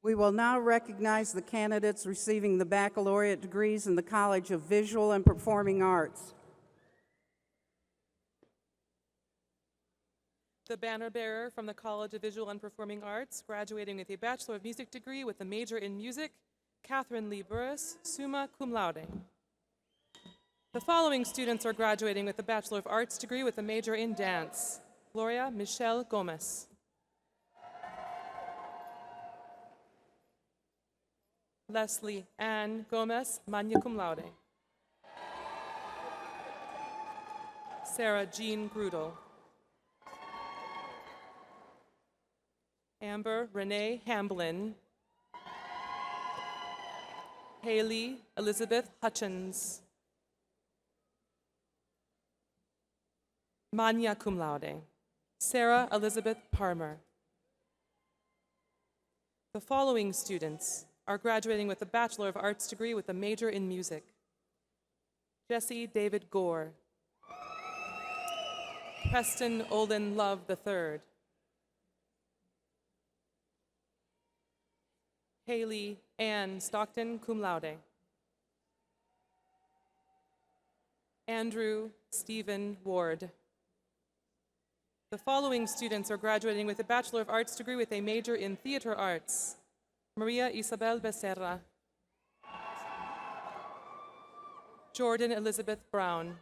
We will now recognize the candidates receiving the baccalaureate degrees in the College of Visual and Performing Arts. The banner bearer from the College of Visual and Performing Arts, graduating with a Bachelor of Music degree with a major in music, Catherine Lee Burris, summa cum laude. The following students are graduating with a Bachelor of Arts degree with a major in dance: Gloria Michelle Gomez. Leslie Ann Gomez, magna cum laude. Sarah Jean Grudel. Amber Renee Hamblin. Haley Elizabeth Hutchins. Magna cum laude. Sarah Elizabeth Parmer. The following students are graduating with a Bachelor of Arts degree with a major in music: Jesse David Gore. Preston Olin Love III. Haley Ann Stockton, cum laude. Andrew Stephen Ward. The following students are graduating with a Bachelor of Arts degree with a major in theater arts: Maria Isabel Becerra. Jordan Elizabeth Brown.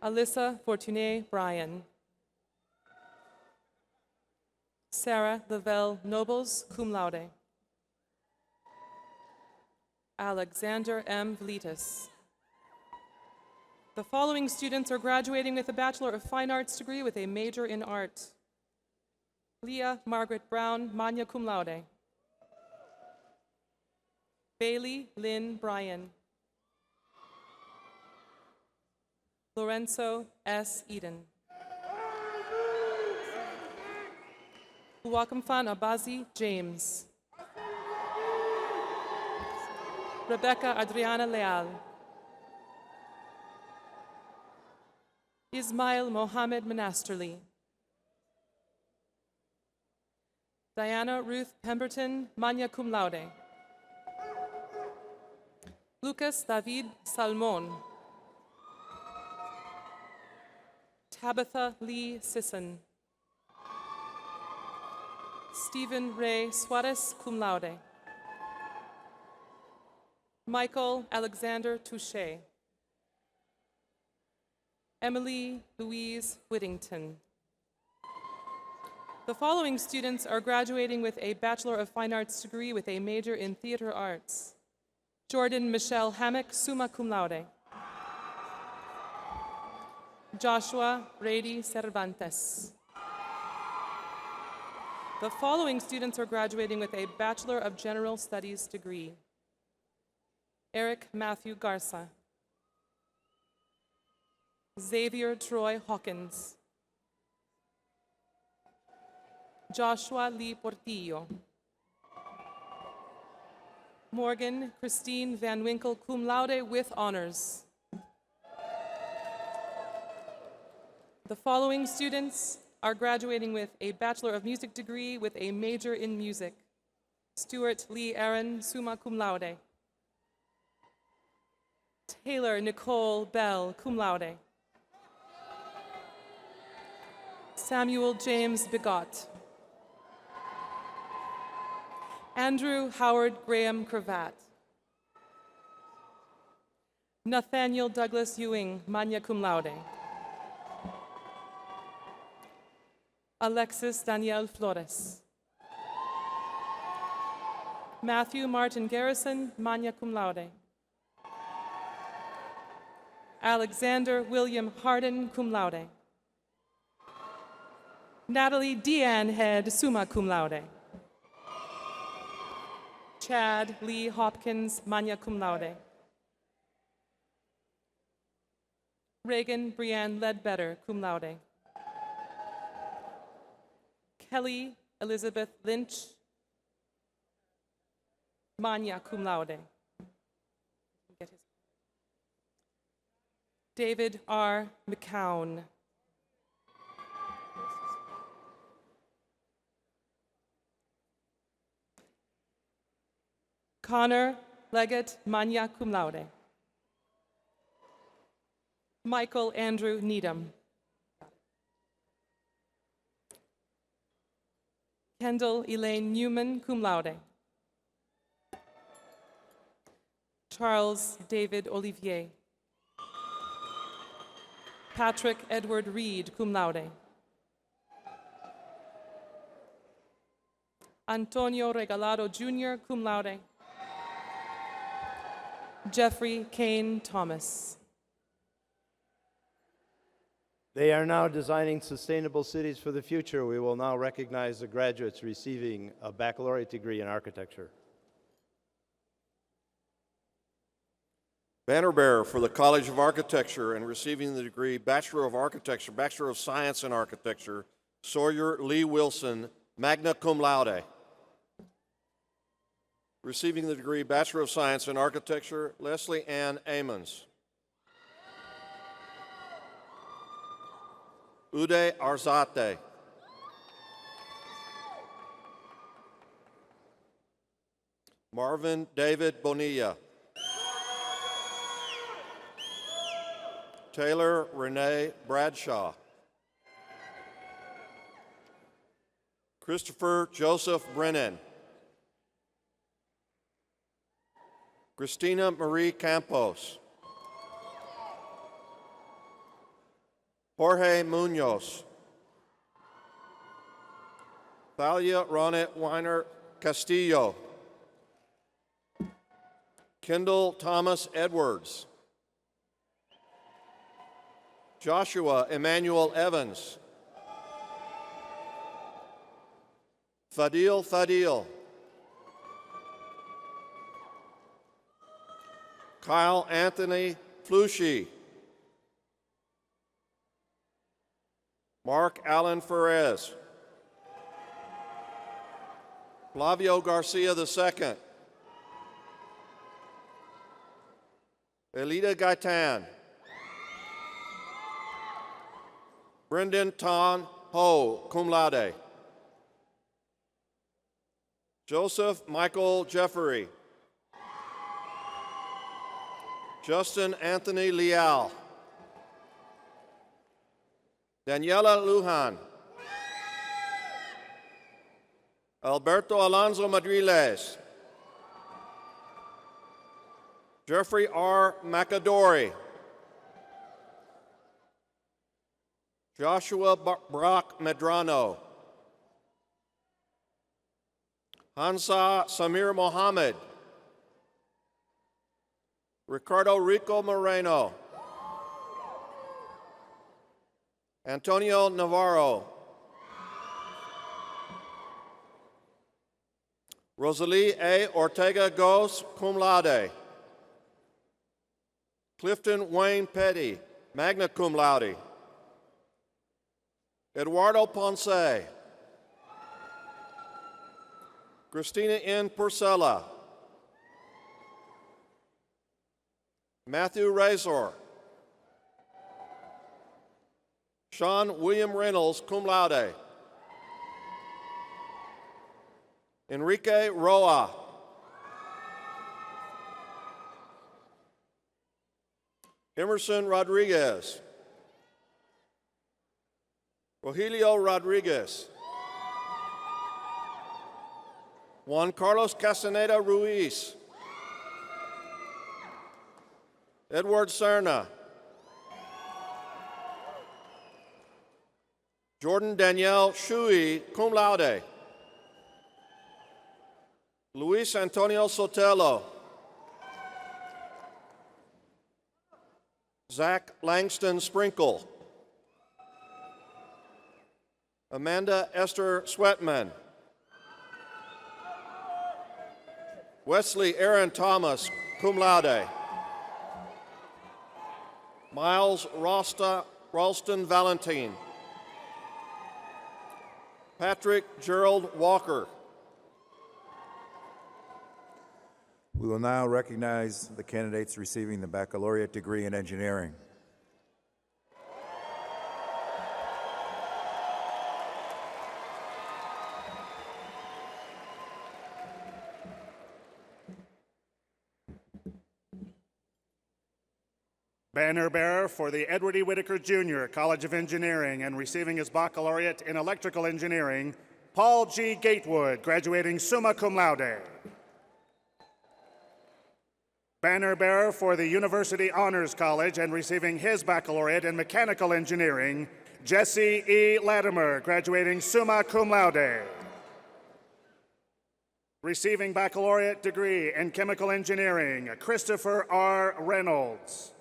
Alyssa Fortuné Bryan. Sarah Lavelle Nobles, cum laude. Alexander M. Vlitis. The following students are graduating with a Bachelor of Fine Arts degree with a major in art: Leah Margaret Brown, magna cum laude. Bailey Lynn Bryan. Lorenzo S. Eden. Uwakamfan Abazi James. Rebecca Adriana Leal. Ismail Mohammed Monasterly. Diana Ruth Pemberton, magna cum laude. Lucas David Salmon. Tabitha Lee Sisson. Stephen Ray Suarez, cum laude. Michael Alexander Touche. Emily Louise Whittington. The following students are graduating with a Bachelor of Fine Arts degree with a major in theater arts: Jordan Michelle Hammock, summa cum laude. Joshua Brady Cervantes. The following students are graduating with a Bachelor of General Studies degree: Eric Matthew Garza. Xavier Troy Hawkins. Joshua Lee Portillo. Morgan Christine Van Winkle, cum laude with honors. The following students are graduating with a Bachelor of Music degree with a major in music: Stuart Lee Aaron, summa cum laude. Taylor Nicole Bell, cum laude. Samuel James Bigot. Andrew Howard Graham Cravat. Nathaniel Douglas Ewing, magna cum laude. Alexis Daniel Flores. Matthew Martin Garrison, magna cum laude. Alexander William Harden, cum laude. Natalie Deanne Head, summa cum laude. Chad Lee Hopkins, magna cum laude. Reagan Brianne Ledbetter, cum laude. Kelly Elizabeth Lynch, magna cum laude. David R. McCown. Connor Leggett, magna cum laude. Michael Andrew Needham. Kendall Elaine Newman, cum laude. Charles David Olivier. Patrick Edward Reed, cum laude. Antonio Regalado Jr., cum laude. Jeffrey Kane Thomas. They are now designing sustainable cities for the future. We will now recognize the graduates receiving a baccalaureate degree in architecture. Banner bearer for the College of Architecture and receiving the degree Bachelor of Architecture, Bachelor of Science in Architecture, Sawyer Lee Wilson, magna cum laude. Receiving the degree Bachelor of Science in Architecture, Leslie Ann Amons. Uday Arzate. Marvin David Bonilla. Taylor Renee Bradshaw. Christopher Joseph Brennan. Christina Marie Campos. Jorge Munoz. Thalia Ronette Weiner Castillo. Kendall Thomas Edwards. Joshua Emmanuel Evans. Fadil. Kyle Anthony Flushy. Mark Allen Ferez. Flavio Garcia II. Elida Gaitan. Brendan Ton Ho, cum laude. Joseph Michael Jeffery. Justin Anthony Leal. Daniela Lujan. Alberto Alonso Madriles. Jeffrey R. Macadori. Joshua Brock Medrano. Hansa Samir Mohammed. Ricardo Rico Moreno. Antonio Navarro. Rosalie A. Ortega Gos, cum laude. Clifton Wayne Petty, magna cum laude. Eduardo Ponce. Christina N. Porcella. Matthew Razor. Sean William Reynolds, cum laude. Enrique Roa. Emerson Rodriguez. Rogelio Rodriguez. Juan Carlos Castaneda Ruiz. Edward Serna. Jordan Danielle Shui, cum laude. Luis Antonio Sotelo. Zach Langston Sprinkle. Amanda Esther Sweatman. Wesley Aaron Thomas, cum laude. Miles Ralston Valentine. Patrick Gerald Walker. We will now recognize the candidates receiving the baccalaureate degree in engineering. Banner bearer for the Edward E. Whitaker Jr. College of Engineering and receiving his baccalaureate in electrical engineering, Paul G. Gatewood, graduating summa cum laude. Banner bearer for the University Honors College and receiving his baccalaureate in mechanical engineering, Jesse E. Latimer, graduating summa cum laude. Receiving baccalaureate degree in chemical engineering, Christopher R. Reynolds.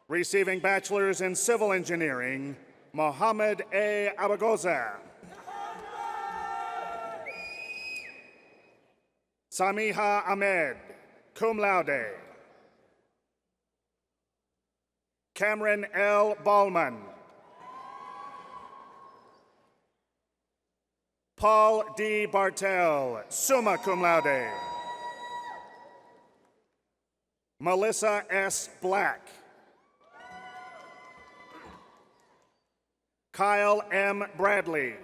Receiving bachelor's in civil engineering, Mohammed A. Abagoza. Samiha Ahmed, cum laude. Cameron L. Ballman. Paul D. Bartel, summa cum laude. Melissa S. Black. Kyle M. Bradley.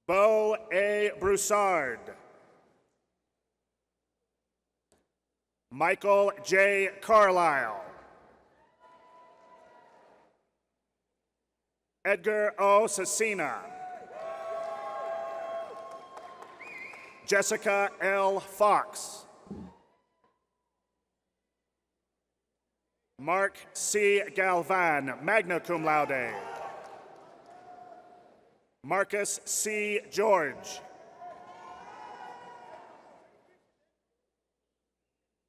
Bo A. Broussard. Michael J. Carlisle. Edgar O. Cecina. Jessica L. Fox. Mark C. Galvan, magna cum laude. Marcus C. George.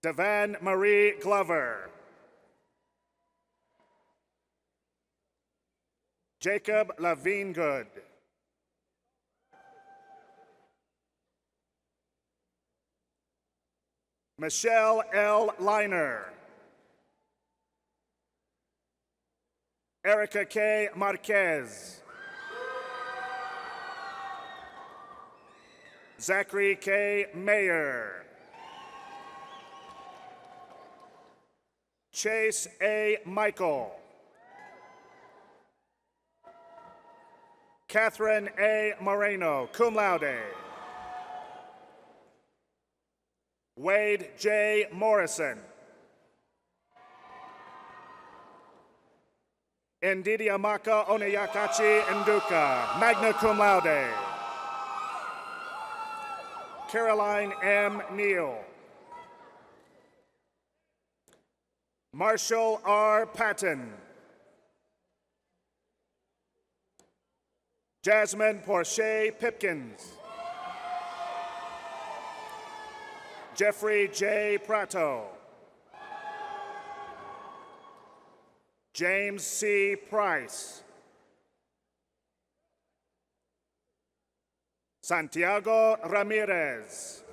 Devan Marie Glover. Jacob Lavine-Good. Michelle L. Liner. Erica K. Marquez. Zachary K. Mayer. Chase A. Michael. Catherine A. Moreno, cum laude. Wade J. Morrison. Ndidiamaka Oneyakachi Nduka, magna cum laude. Caroline M. Neal. Marshall R. Patton. Jasmine Porche Pipkins. Jeffrey J. Prato. James C. Price. Santiago Ramirez.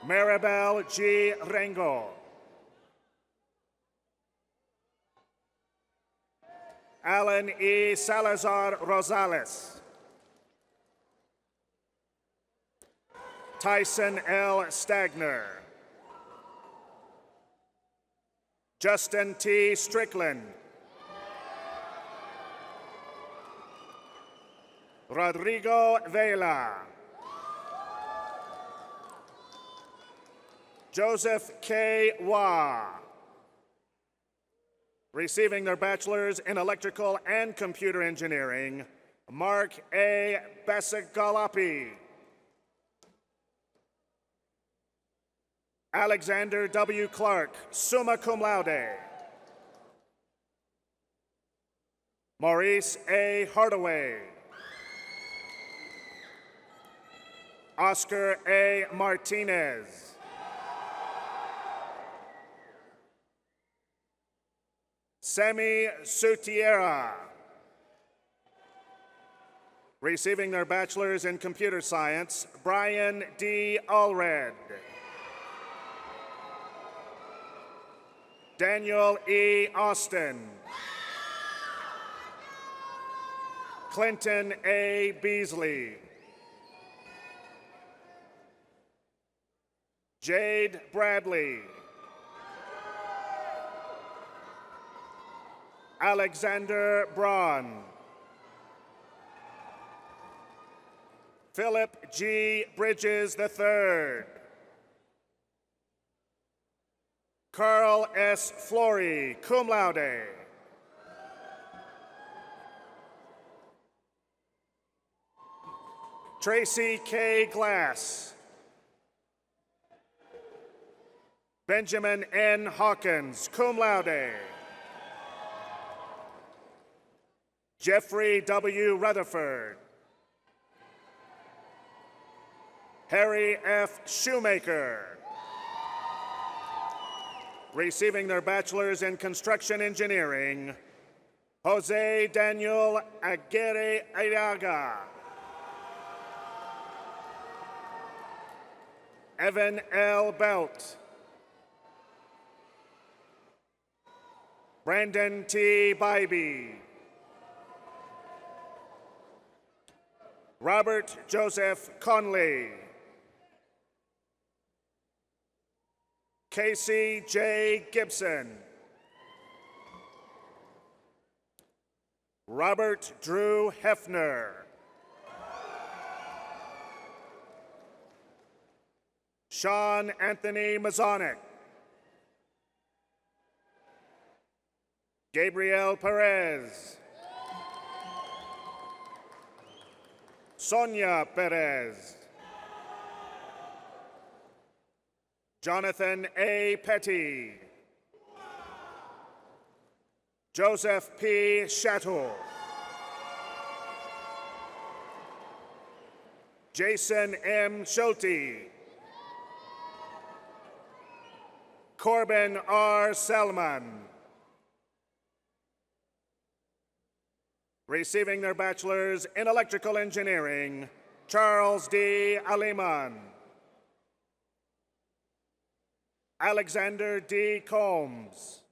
Maribel G. Rengo. Alan E. Salazar Rosales. Tyson L. Stagner. Justin T. Strickland. Rodrigo Vela. Joseph K. Wah. Receiving their bachelor's in electrical and computer engineering, Mark A. Besagalapi. Alexander W. Clark, summa cum laude. Maurice A. Hardaway. Oscar A. Martinez. Semi Sutiera. Receiving their bachelor's in computer science, Brian D. Allred. Daniel E. Austin. Clinton A. Beasley. Jade Bradley. Alexander Braun. Philip G. Bridges III. Carl S. Flory, cum laude. Tracy K. Glass. Benjamin N. Hawkins, cum laude. Jeffrey W. Rutherford. Harry F. Shoemaker. Receiving their bachelor's in construction engineering, Jose Daniel Aguirre Ayaga. Evan L. Belt. Brandon T. Bybee. Robert Joseph Conley. Casey J. Gibson. Robert Drew Hefner. Sean Anthony Mazonik. Gabriel Perez. Sonia Perez. Jonathan A. Petty. Joseph P. Shattle. Jason M. Schulte. Corbin R. Selman. Receiving their bachelor's in electrical engineering, Charles D. Aliman. Alexander D. Combs.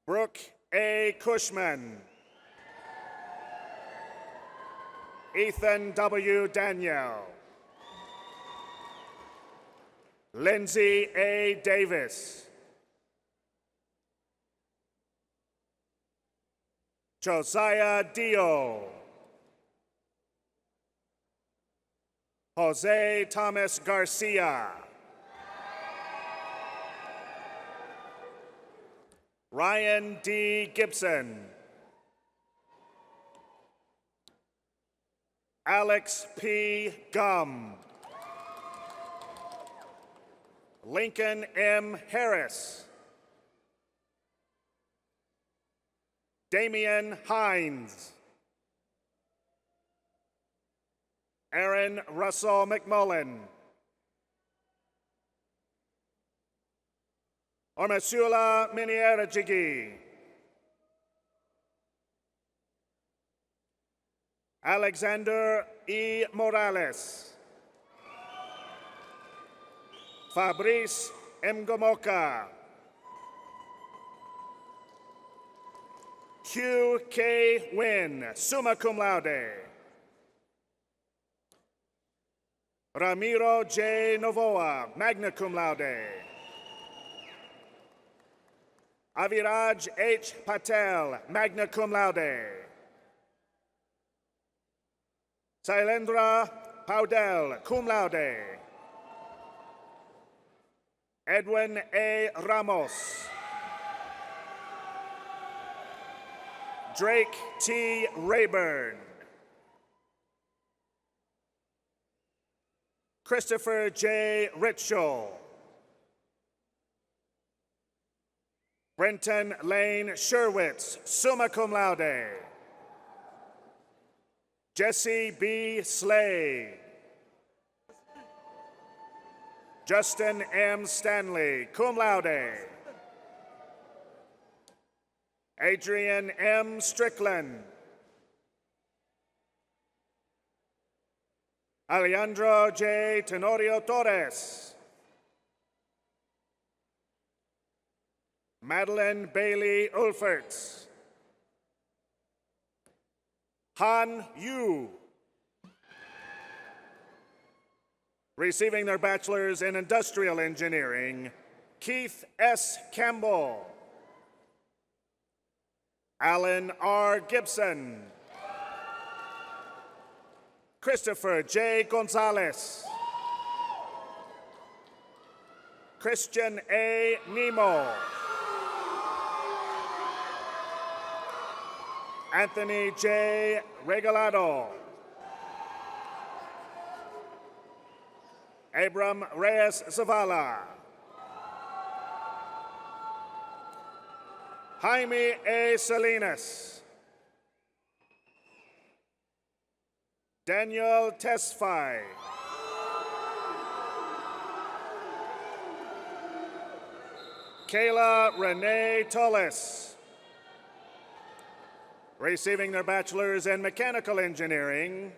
Brooke A. Cushman. Ethan W. Daniel. Lindsay A. Davis. Josiah Dio. Jose Thomas Garcia. Ryan D. Gibson. Alex P. Gum. Lincoln M. Harris. Damian Hines. Aaron Russell McMullen. Ormasula Minierajigi. Alexander E. Morales. Fabrice Mgomoka. Hugh K. Wynn, summa cum laude. Ramiro J. Novoa, magna cum laude. Aviraj H. Patel, magna cum laude. Sailendra Paudel, cum laude. Edwin A. Ramos. Drake T. Rayburn. Christopher J. Ritschel. Brenton Lane Sherwitz, summa cum laude. Jesse B. Slay. Justin M. Stanley, cum laude. Adrian M. Strickland. Alejandro J. Tenorio Torres. Madeline Bailey Ulferts. Han Yu. Receiving their bachelor's in industrial engineering, Keith S. Campbell. Alan R. Gibson. Christopher J. Gonzalez. Christian A. Nemo. Anthony J. Regalado. Abram Reyes Zavala. Jaime A. Salinas. Daniel Tesfaye. Kayla Renee Tullis. Receiving their bachelor's in mechanical engineering,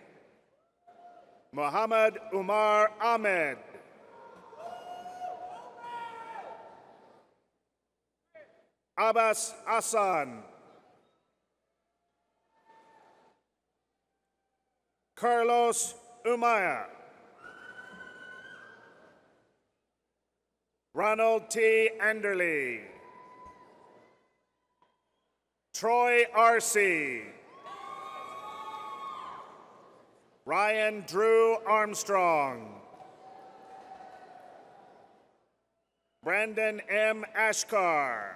Muhammad Umar Ahmed. Abbas Hassan. Carlos Umaya. Ronald T. Anderley. Troy Arcee. Ryan Drew Armstrong. Brandon M. Ashkar.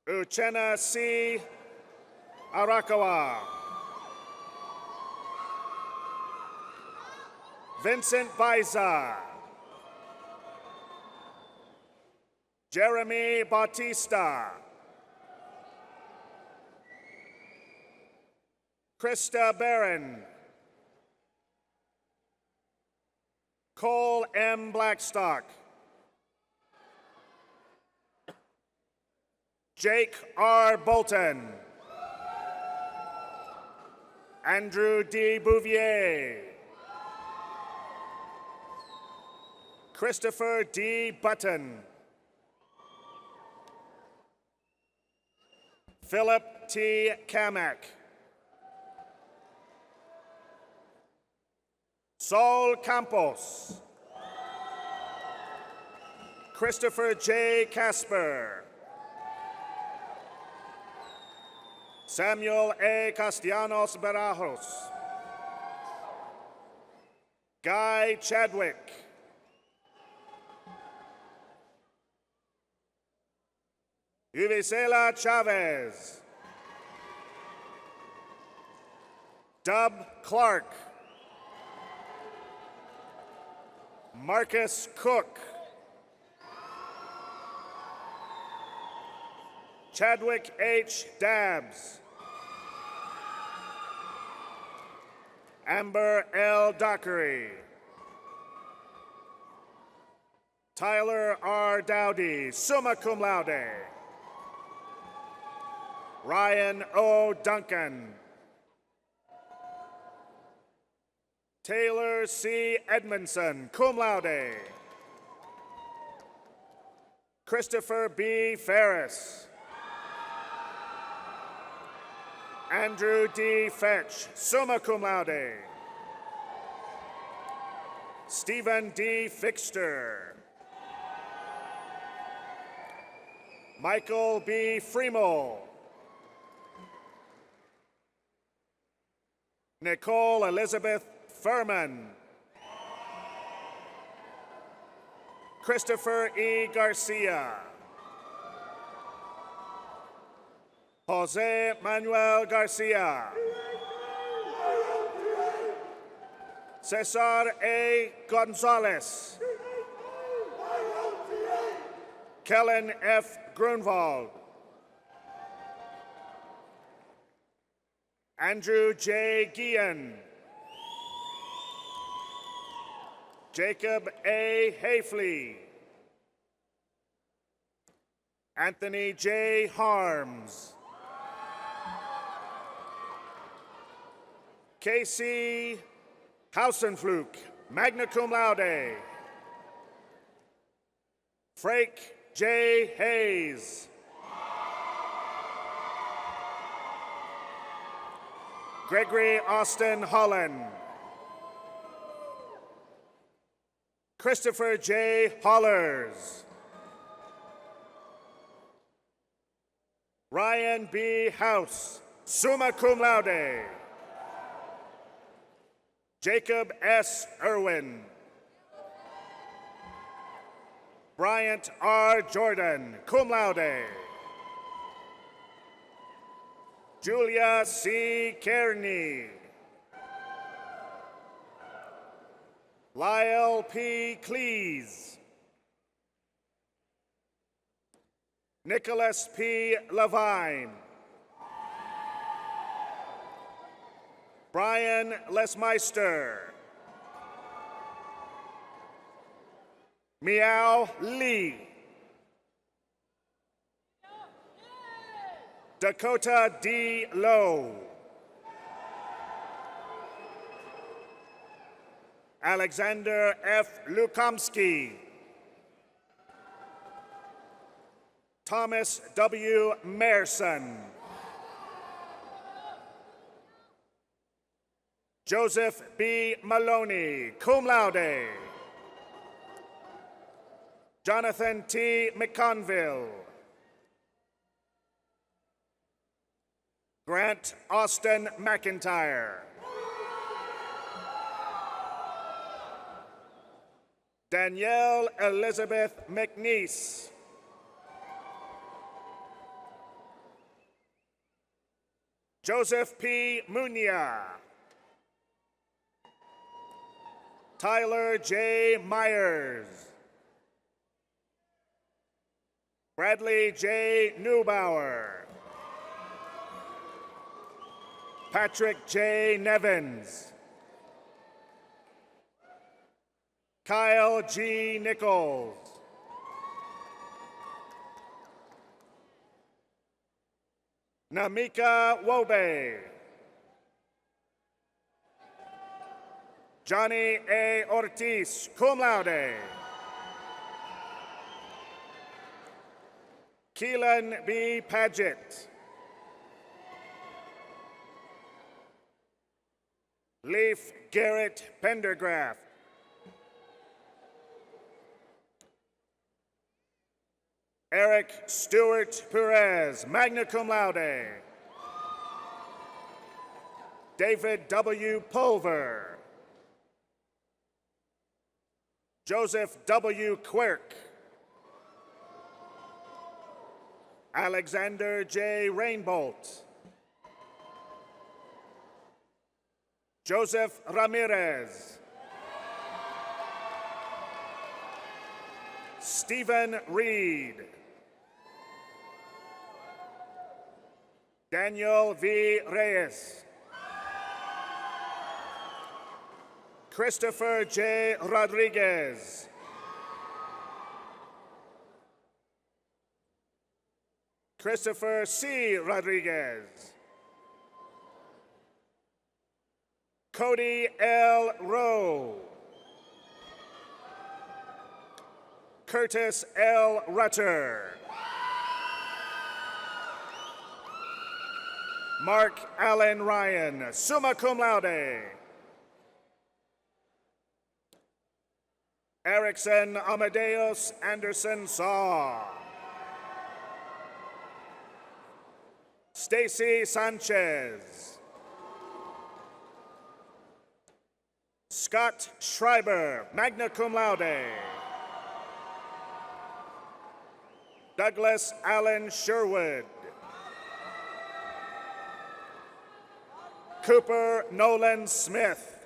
Uchenna C. Arakawa. Vincent Baiza. Jeremy Bautista. Krista Barron. Cole M. Blackstock. Jake R. Bolton. Andrew D. Bouvier. Christopher D. Button. Philip T. Kamak. Saul Campos. Christopher J. Casper. Samuel A. Castellanos Barajos. Guy Chadwick. Uvisela Chavez. Dub Clark. Marcus Cook. Chadwick H. Dabbs. Amber L. Dockery. Tyler R. Dowdy, summa cum laude. Ryan O. Duncan. Taylor C. Edmondson, cum laude. Christopher B. Ferris. Andrew D. Fetch, summa cum laude. Stephen D. Fixter. Michael B. Fremel. Nicole Elizabeth Furman. Christopher E. Garcia. Jose Manuel Garcia. Cesar A. Gonzalez. Kellen F. Grunwald. Andrew J. Guillen. Jacob A. Hayfley. Anthony J. Harms. Casey Hausenflug, magna cum laude. Frake J. Hayes. Gregory Austin Holland. Christopher J. Hollers. Ryan B. House, summa cum laude. Jacob S. Irwin. Bryant R. Jordan, cum laude. Julia C. Kearney. Lyle P. Cleese. Nicholas P. Levine. Brian Lesmeister. Miao Lee. Dakota D. Lowe. Alexander F. Lukomsky. Thomas W. Merson. Joseph B. Maloney, cum laude. Jonathan T. McConville. Grant Austin McIntyre. Danielle Elizabeth McNeese. Joseph P. Munia. Tyler J. Myers. Bradley J. Neubauer. Patrick J. Nevins. Kyle G. Nichols. Namika Wobe. Johnny A. Ortiz, cum laude. Keelan B. Paget. Leif Garrett Pendergraft. Eric Stewart Perez, magna cum laude. David W. Pulver. Joseph W. Quirk. Alexander J. Rainbolt. Joseph Ramirez. Stephen Reed. Daniel V. Reyes. Christopher J. Rodriguez. Christopher C. Rodriguez. Cody L. Rowe. Curtis L. Rutter. Mark Allen Ryan, summa cum laude. Erickson Amadeus Anderson Saw. Stacy Sanchez. Scott Schreiber, magna cum laude. Douglas Allen Sherwood. Cooper Nolan Smith.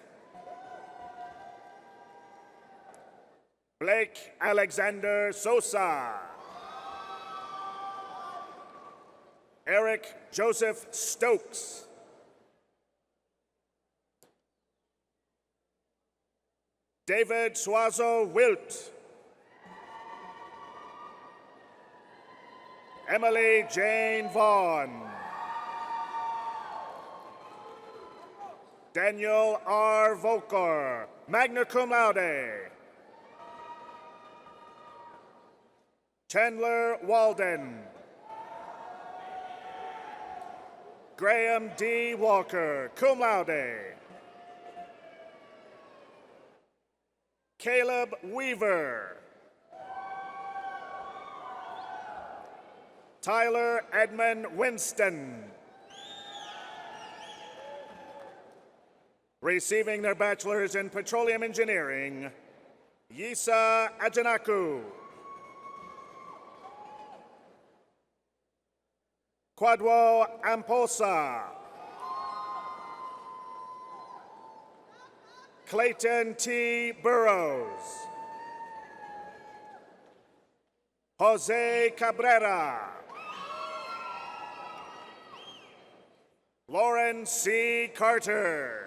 Blake Alexander Sosa. Eric Joseph Stokes. David Suazo Wilt. Emily Jane Vaughn. Daniel R. Volker, magna cum laude. Chandler Walden. Graham D. Walker, cum laude. Caleb Weaver. Tyler Edmund Winston. Receiving their bachelor's in petroleum engineering, Yisa Ajanaku. Kwadwo Amposa. Clayton T. Burrows. Jose Cabrera. Lauren C. Carter.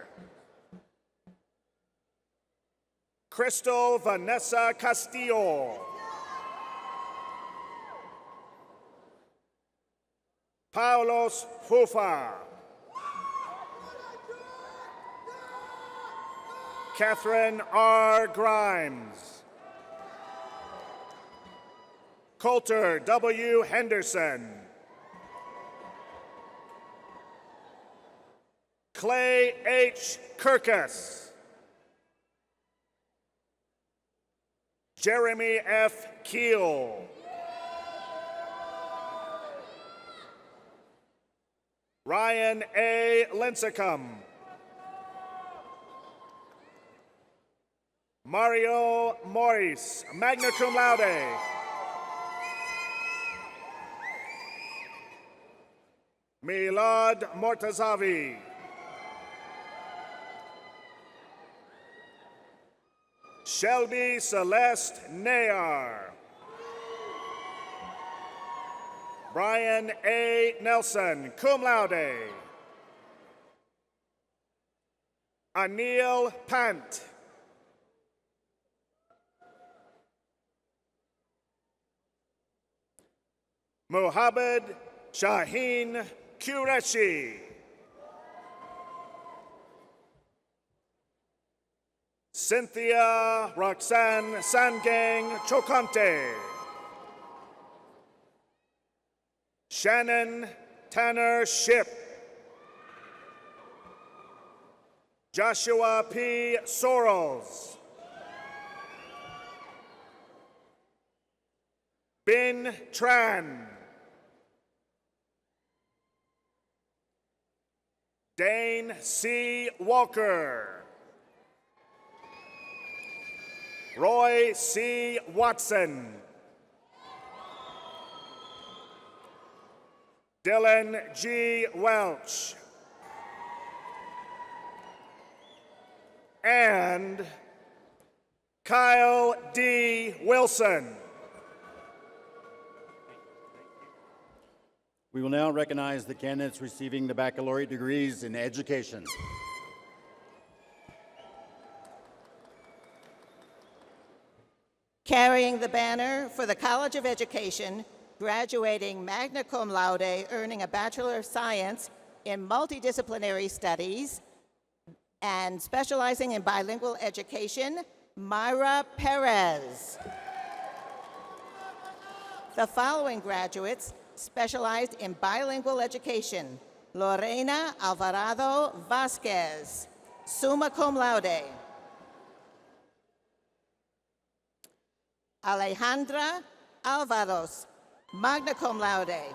Crystal Vanessa Castillo. Paulos Fufa. Catherine R. Grimes. Coulter W. Henderson. Clay H. Kirkus. Jeremy F. Keel. Ryan A. Lincecum. Mario Morris, magna cum laude. Milad Mortazavi. Shelby Celeste Nayar. Brian A. Nelson, cum laude. Anil Pant. Mohammed Shaheen Qureshi. Cynthia Roxanne Sangang Chokante. Shannon Tanner Ship. Joshua P. Sorrells. Bin Tran. Dane C. Walker. Roy C. Watson. Dylan G. Welch. And Kyle D. Wilson. We will now recognize the candidates receiving the baccalaureate degrees in education. Carrying the banner for the College of Education, graduating magna cum laude, earning a Bachelor of Science in Multidisciplinary Studies, and specializing in bilingual education, Myra Perez. The following graduates specialized in bilingual education: Lorena Alvarado Vasquez, summa cum laude. Alejandra Alvaros, magna cum laude.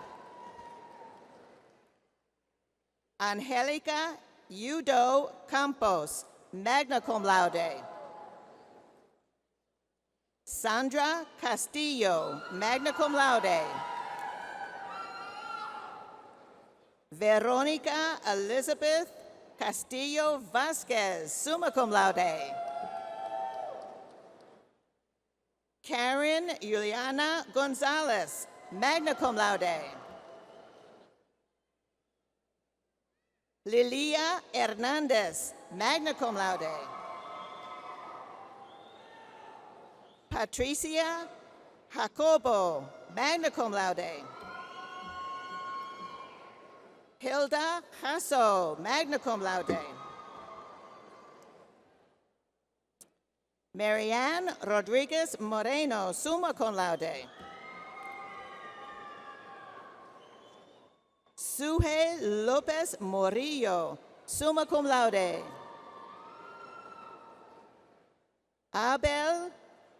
Angelica Udo Campos, magna cum laude. Sandra Castillo, magna cum laude. Veronica Elizabeth Castillo Vasquez, summa cum laude. Karen Juliana Gonzalez, magna cum laude. Lilia Hernandez, magna cum laude. Patricia Jacobo, magna cum laude. Hilda Hasso, magna cum laude. Marianne Rodriguez Moreno, summa cum laude. Suhe Lopez Morillo, summa cum laude. Abel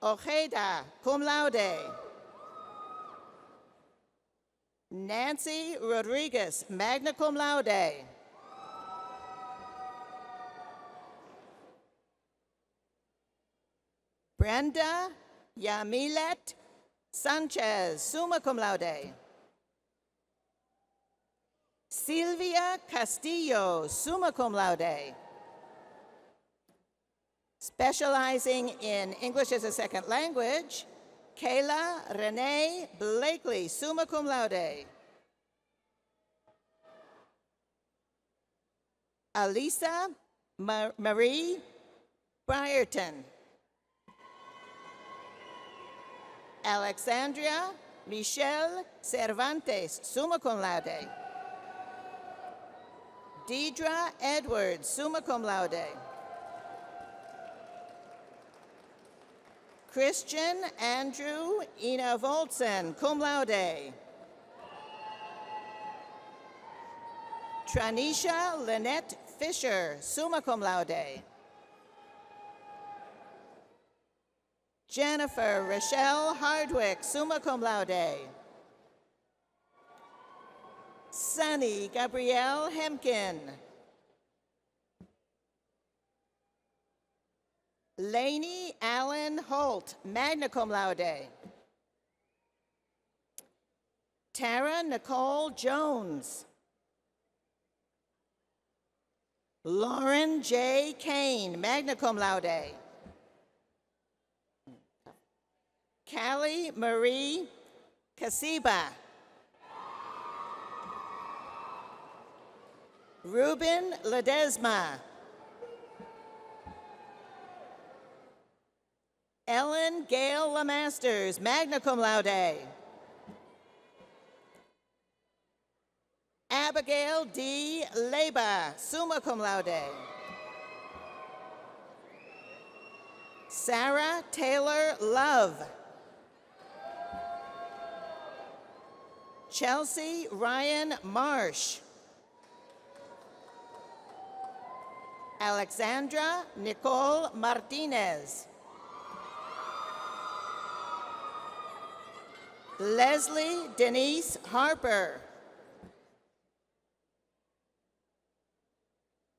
Ojeda, cum laude. Nancy Rodriguez, magna cum laude. Brenda Yamilet Sanchez, summa cum laude. Silvia Castillo, summa cum laude. Specializing in English as a second language, Kayla Renee Blakely, summa cum laude. Alisa Marie Brierton. Alexandria Michelle Cervantes, summa cum laude. Deidre Edwards, summa cum laude. Christian Andrew Ina Voltson, cum laude. Tranisha Lynette Fisher, summa cum laude. Jennifer Rochelle Hardwick, summa cum laude. Sunny Gabrielle Hemkin. Lainey Allen Holt, magna cum laude. Tara Nicole Jones. Lauren J. Kane, magna cum laude. Callie Marie Casiba. Ruben Ledesma. Ellen Gail Lamasters, magna cum laude. Abigail D. Leba, summa cum laude. Sarah Taylor Love. Chelsea Ryan Marsh. Alexandra Nicole Martinez. Leslie Denise Harper.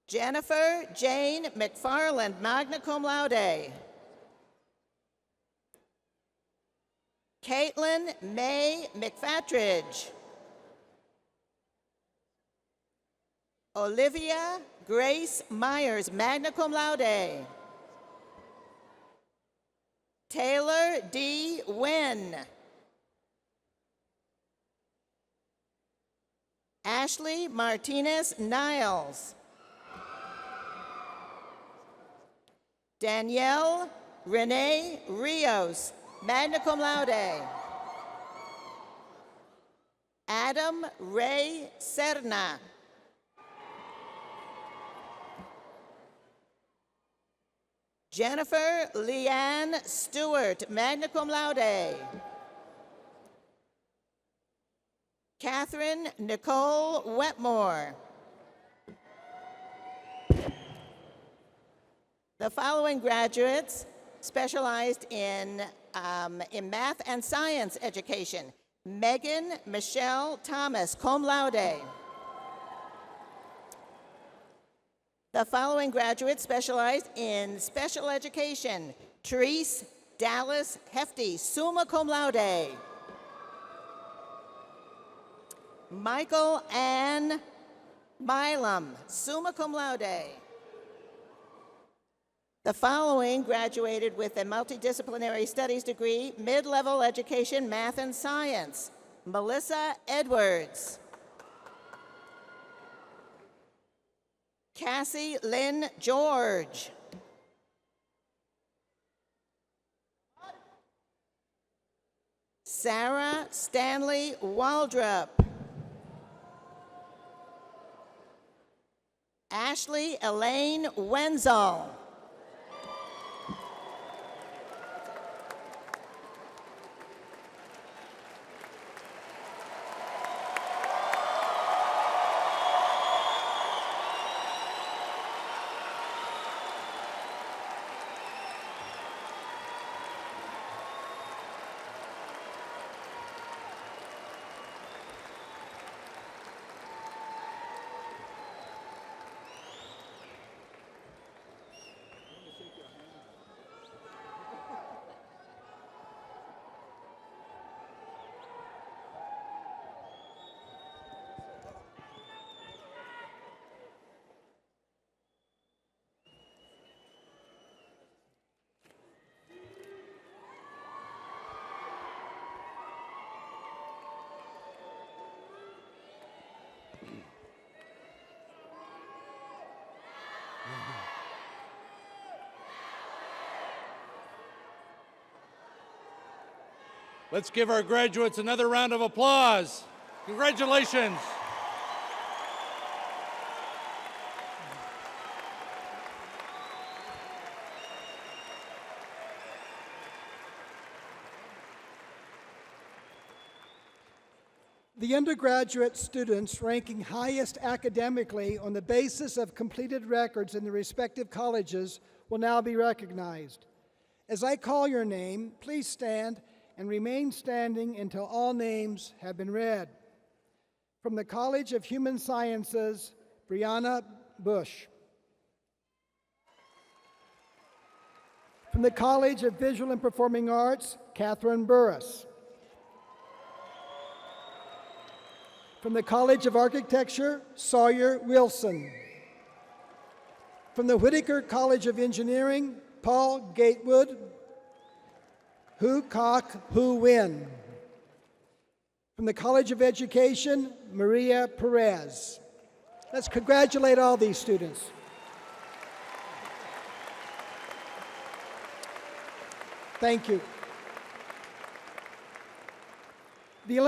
Jennifer Jane McFarland, magna cum laude. Caitlin May McFatridge. Olivia Grace Myers, magna cum laude. Taylor D. Wynn. Ashley Martinez Niles. Danielle Renee Rios, magna cum laude. Adam Ray Serna. Jennifer Leanne Stewart, magna cum laude. Catherine Nicole Wetmore. The following graduates specialized in math and science education. Megan Michelle Thomas, cum laude. The following graduates specialized in special education. Therese Dallas Hefty, summa cum laude. Michael Ann Milam, summa cum laude. The following graduated with a multidisciplinary studies degree, mid-level education, math and science. Melissa Edwards. Cassie Lynn George. Sarah Stanley Waldrop. Ashley Elaine Wenzel. Let's give our graduates another round of applause. Congratulations. The undergraduate students ranking highest academically on the basis of completed records in the respective colleges will now be recognized. As I call your name, please stand and remain standing until all names have been read. From the College of Human Sciences, Brianna Bush. From the College of Visual and Performing Arts, Catherine Burris. From the College of Architecture, Sawyer Wilson. From the Whitaker College of Engineering, Paul Gatewood. Hu Kok Hu Win. From the College of Education, Maria Perez. Let's congratulate all these students. Thank you. The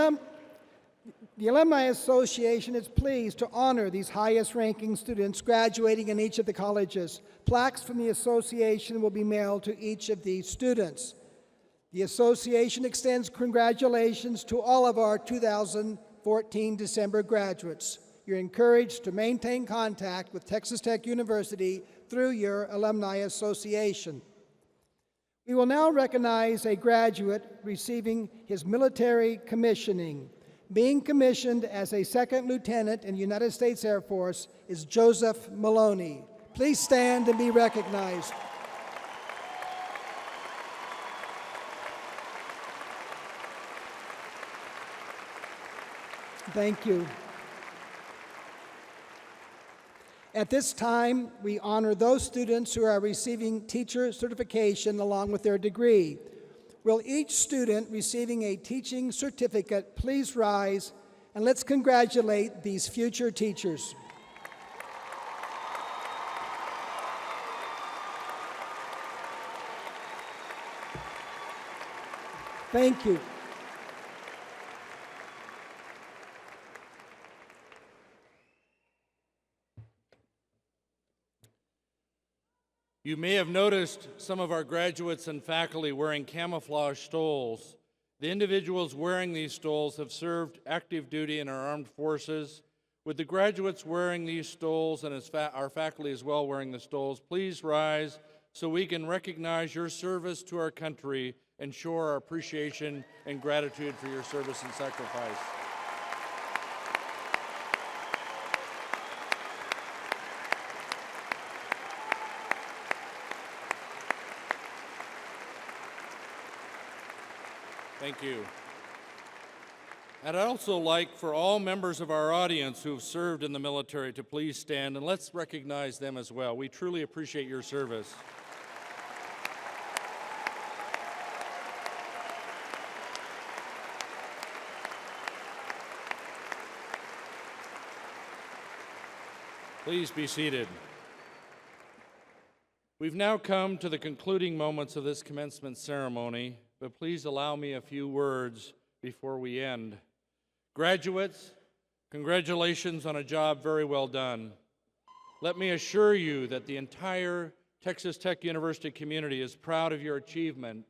Alumni Association is pleased to honor these highest-ranking students graduating in each of the colleges. Plaques from the association will be mailed to each of these students. The association extends congratulations to all of our 2014 December graduates. You're encouraged to maintain contact with Texas Tech University through your Alumni Association. We will now recognize a graduate receiving his military commissioning. Being commissioned as a second lieutenant in the United States Air Force is Joseph Maloney. Please stand and be recognized. Thank you. At this time, we honor those students who are receiving teacher certification along with their degree. Will each student receiving a teaching certificate please rise and let's congratulate these future teachers. Thank you. You may have noticed some of our graduates and faculty wearing camouflage stoles. The individuals wearing these stoles have served active duty in our armed forces. With the graduates wearing these stoles and our faculty as well wearing the stoles, please rise so we can recognize your service to our country and show our appreciation and gratitude for your service and sacrifice. Thank you. I'd also like for all members of our audience who have served in the military to please stand, and let's recognize them as well. We truly appreciate your service. Please be seated. We've now come to the concluding moments of this commencement ceremony, but please allow me a few words before we end. Graduates, congratulations on a job very well done. Let me assure you that the entire Texas Tech University community is proud of your achievement,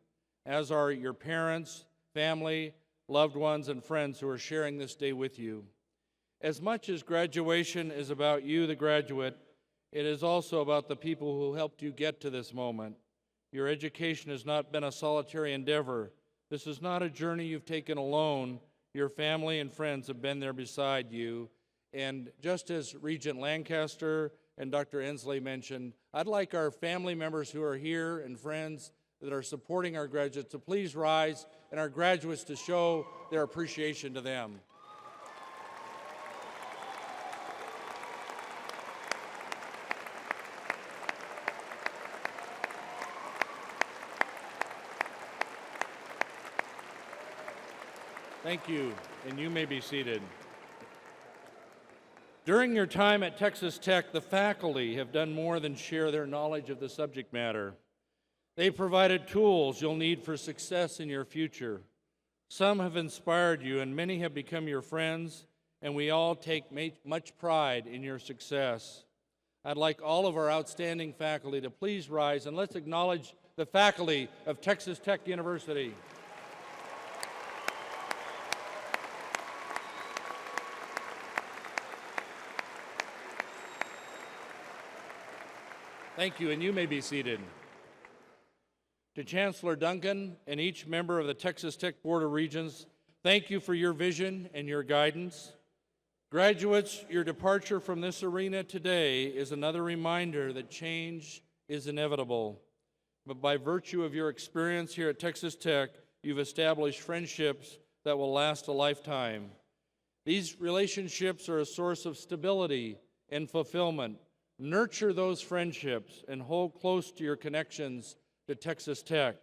as are your parents, family, loved ones, and friends who are sharing this day with you. As much as graduation is about you, the graduate, it is also about the people who helped you get to this moment. Your education has not been a solitary endeavor. This is not a journey you've taken alone. Your family and friends have been there beside you. And just as Regent Lancaster and Dr. Ensley mentioned, I'd like our family members who are here and friends that are supporting our graduates to please rise, and our graduates to show their appreciation to them. Thank you, and you may be seated. During your time at Texas Tech, the faculty have done more than share their knowledge of the subject matter. They provided tools you'll need for success in your future. Some have inspired you, and many have become your friends, and we all take much pride in your success. I'd like all of our outstanding faculty to please rise, and let's acknowledge the faculty of Texas Tech University. Thank you, and you may be seated. To Chancellor Duncan and each member of the Texas Tech Board of Regents, thank you for your vision and your guidance. Graduates, your departure from this arena today is another reminder that change is inevitable. But by virtue of your experience here at Texas Tech, you've established friendships that will last a lifetime. These relationships are a source of stability and fulfillment. Nurture those friendships and hold close to your connections to Texas Tech.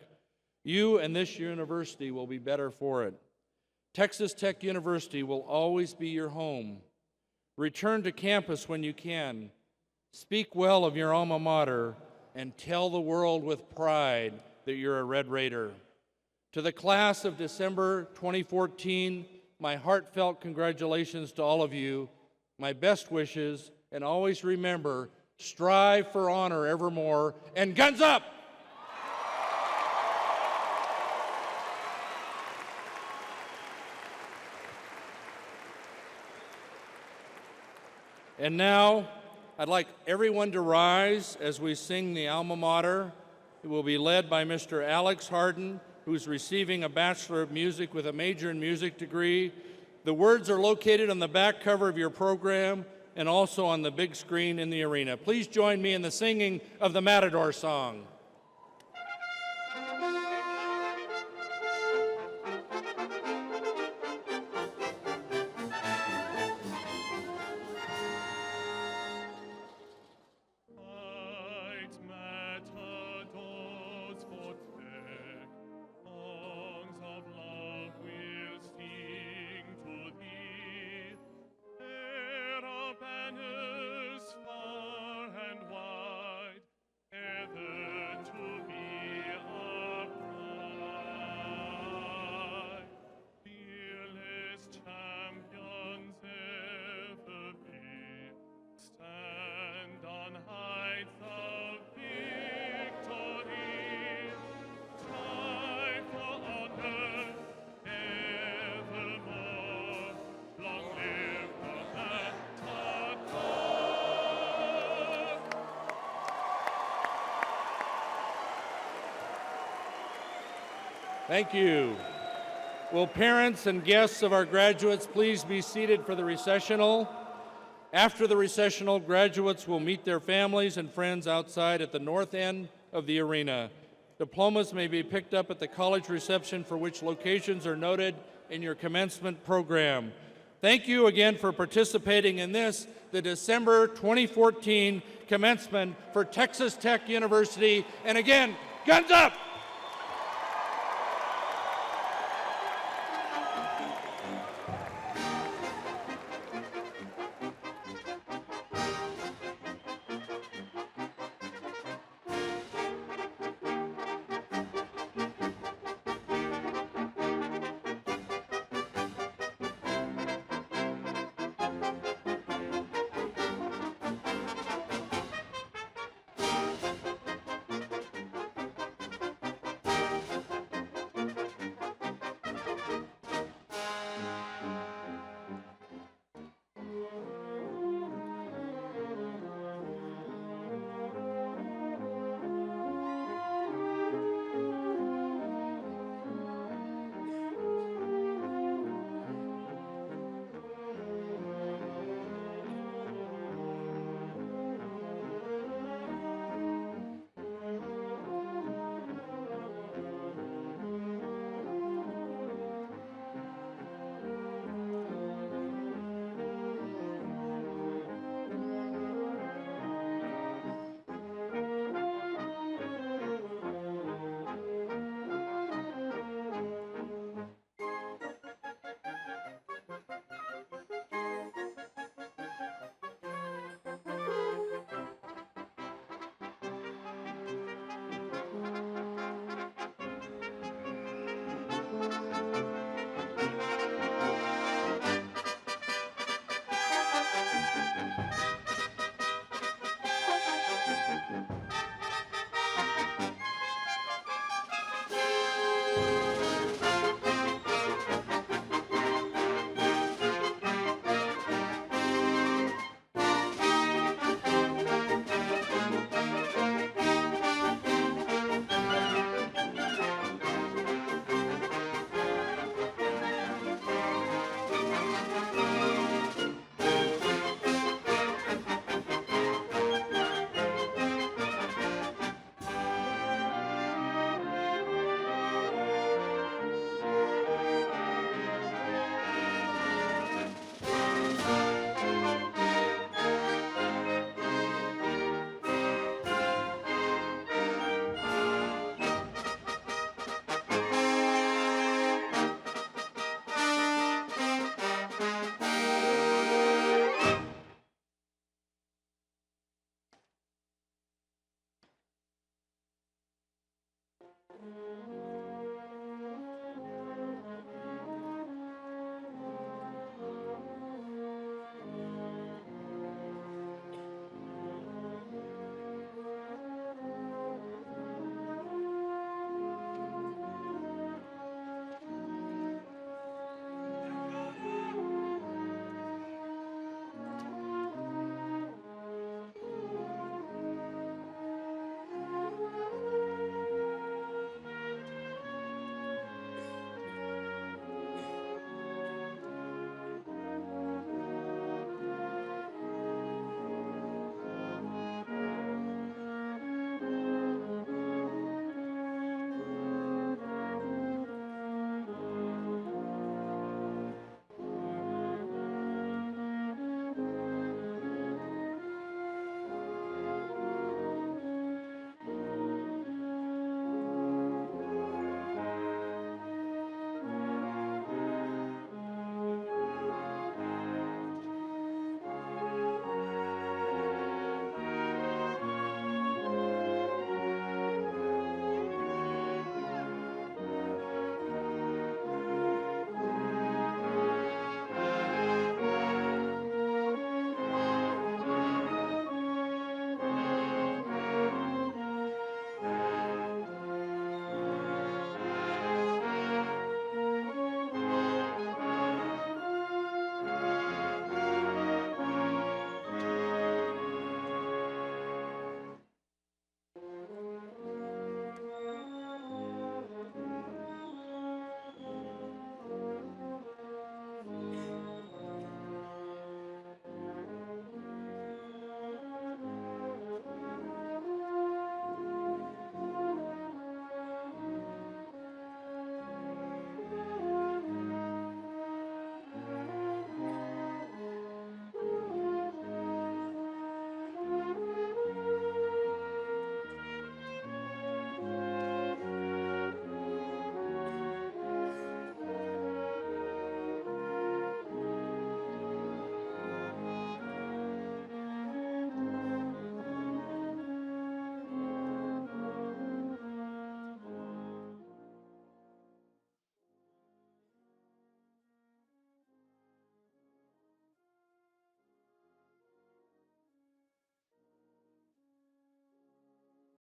You and this university will be better for it. Texas Tech University will always be your home. Return to campus when you can. Speak well of your alma mater and tell the world with pride that you're a Red Raider. To the class of December 2014, my heartfelt congratulations to all of you, my best wishes, and always remember, strive for honor evermore, and guns up! And now, I'd like everyone to rise as we sing the alma mater. It will be led by Mr. Alex Harden, who's receiving a Bachelor of Music with a major in music degree. The words are located on the back cover of your program and also on the big screen in the arena. Please join me in the singing of the Matador song. Thank you. Will parents and guests of our graduates please be seated for the recessional? After the recessional, graduates will meet their families and friends outside at the north end of the arena. Diplomas may be picked up at the college reception, for which locations are noted in your commencement program. Thank you again for participating in this, the December 2014 commencement for Texas Tech University. And again, guns up!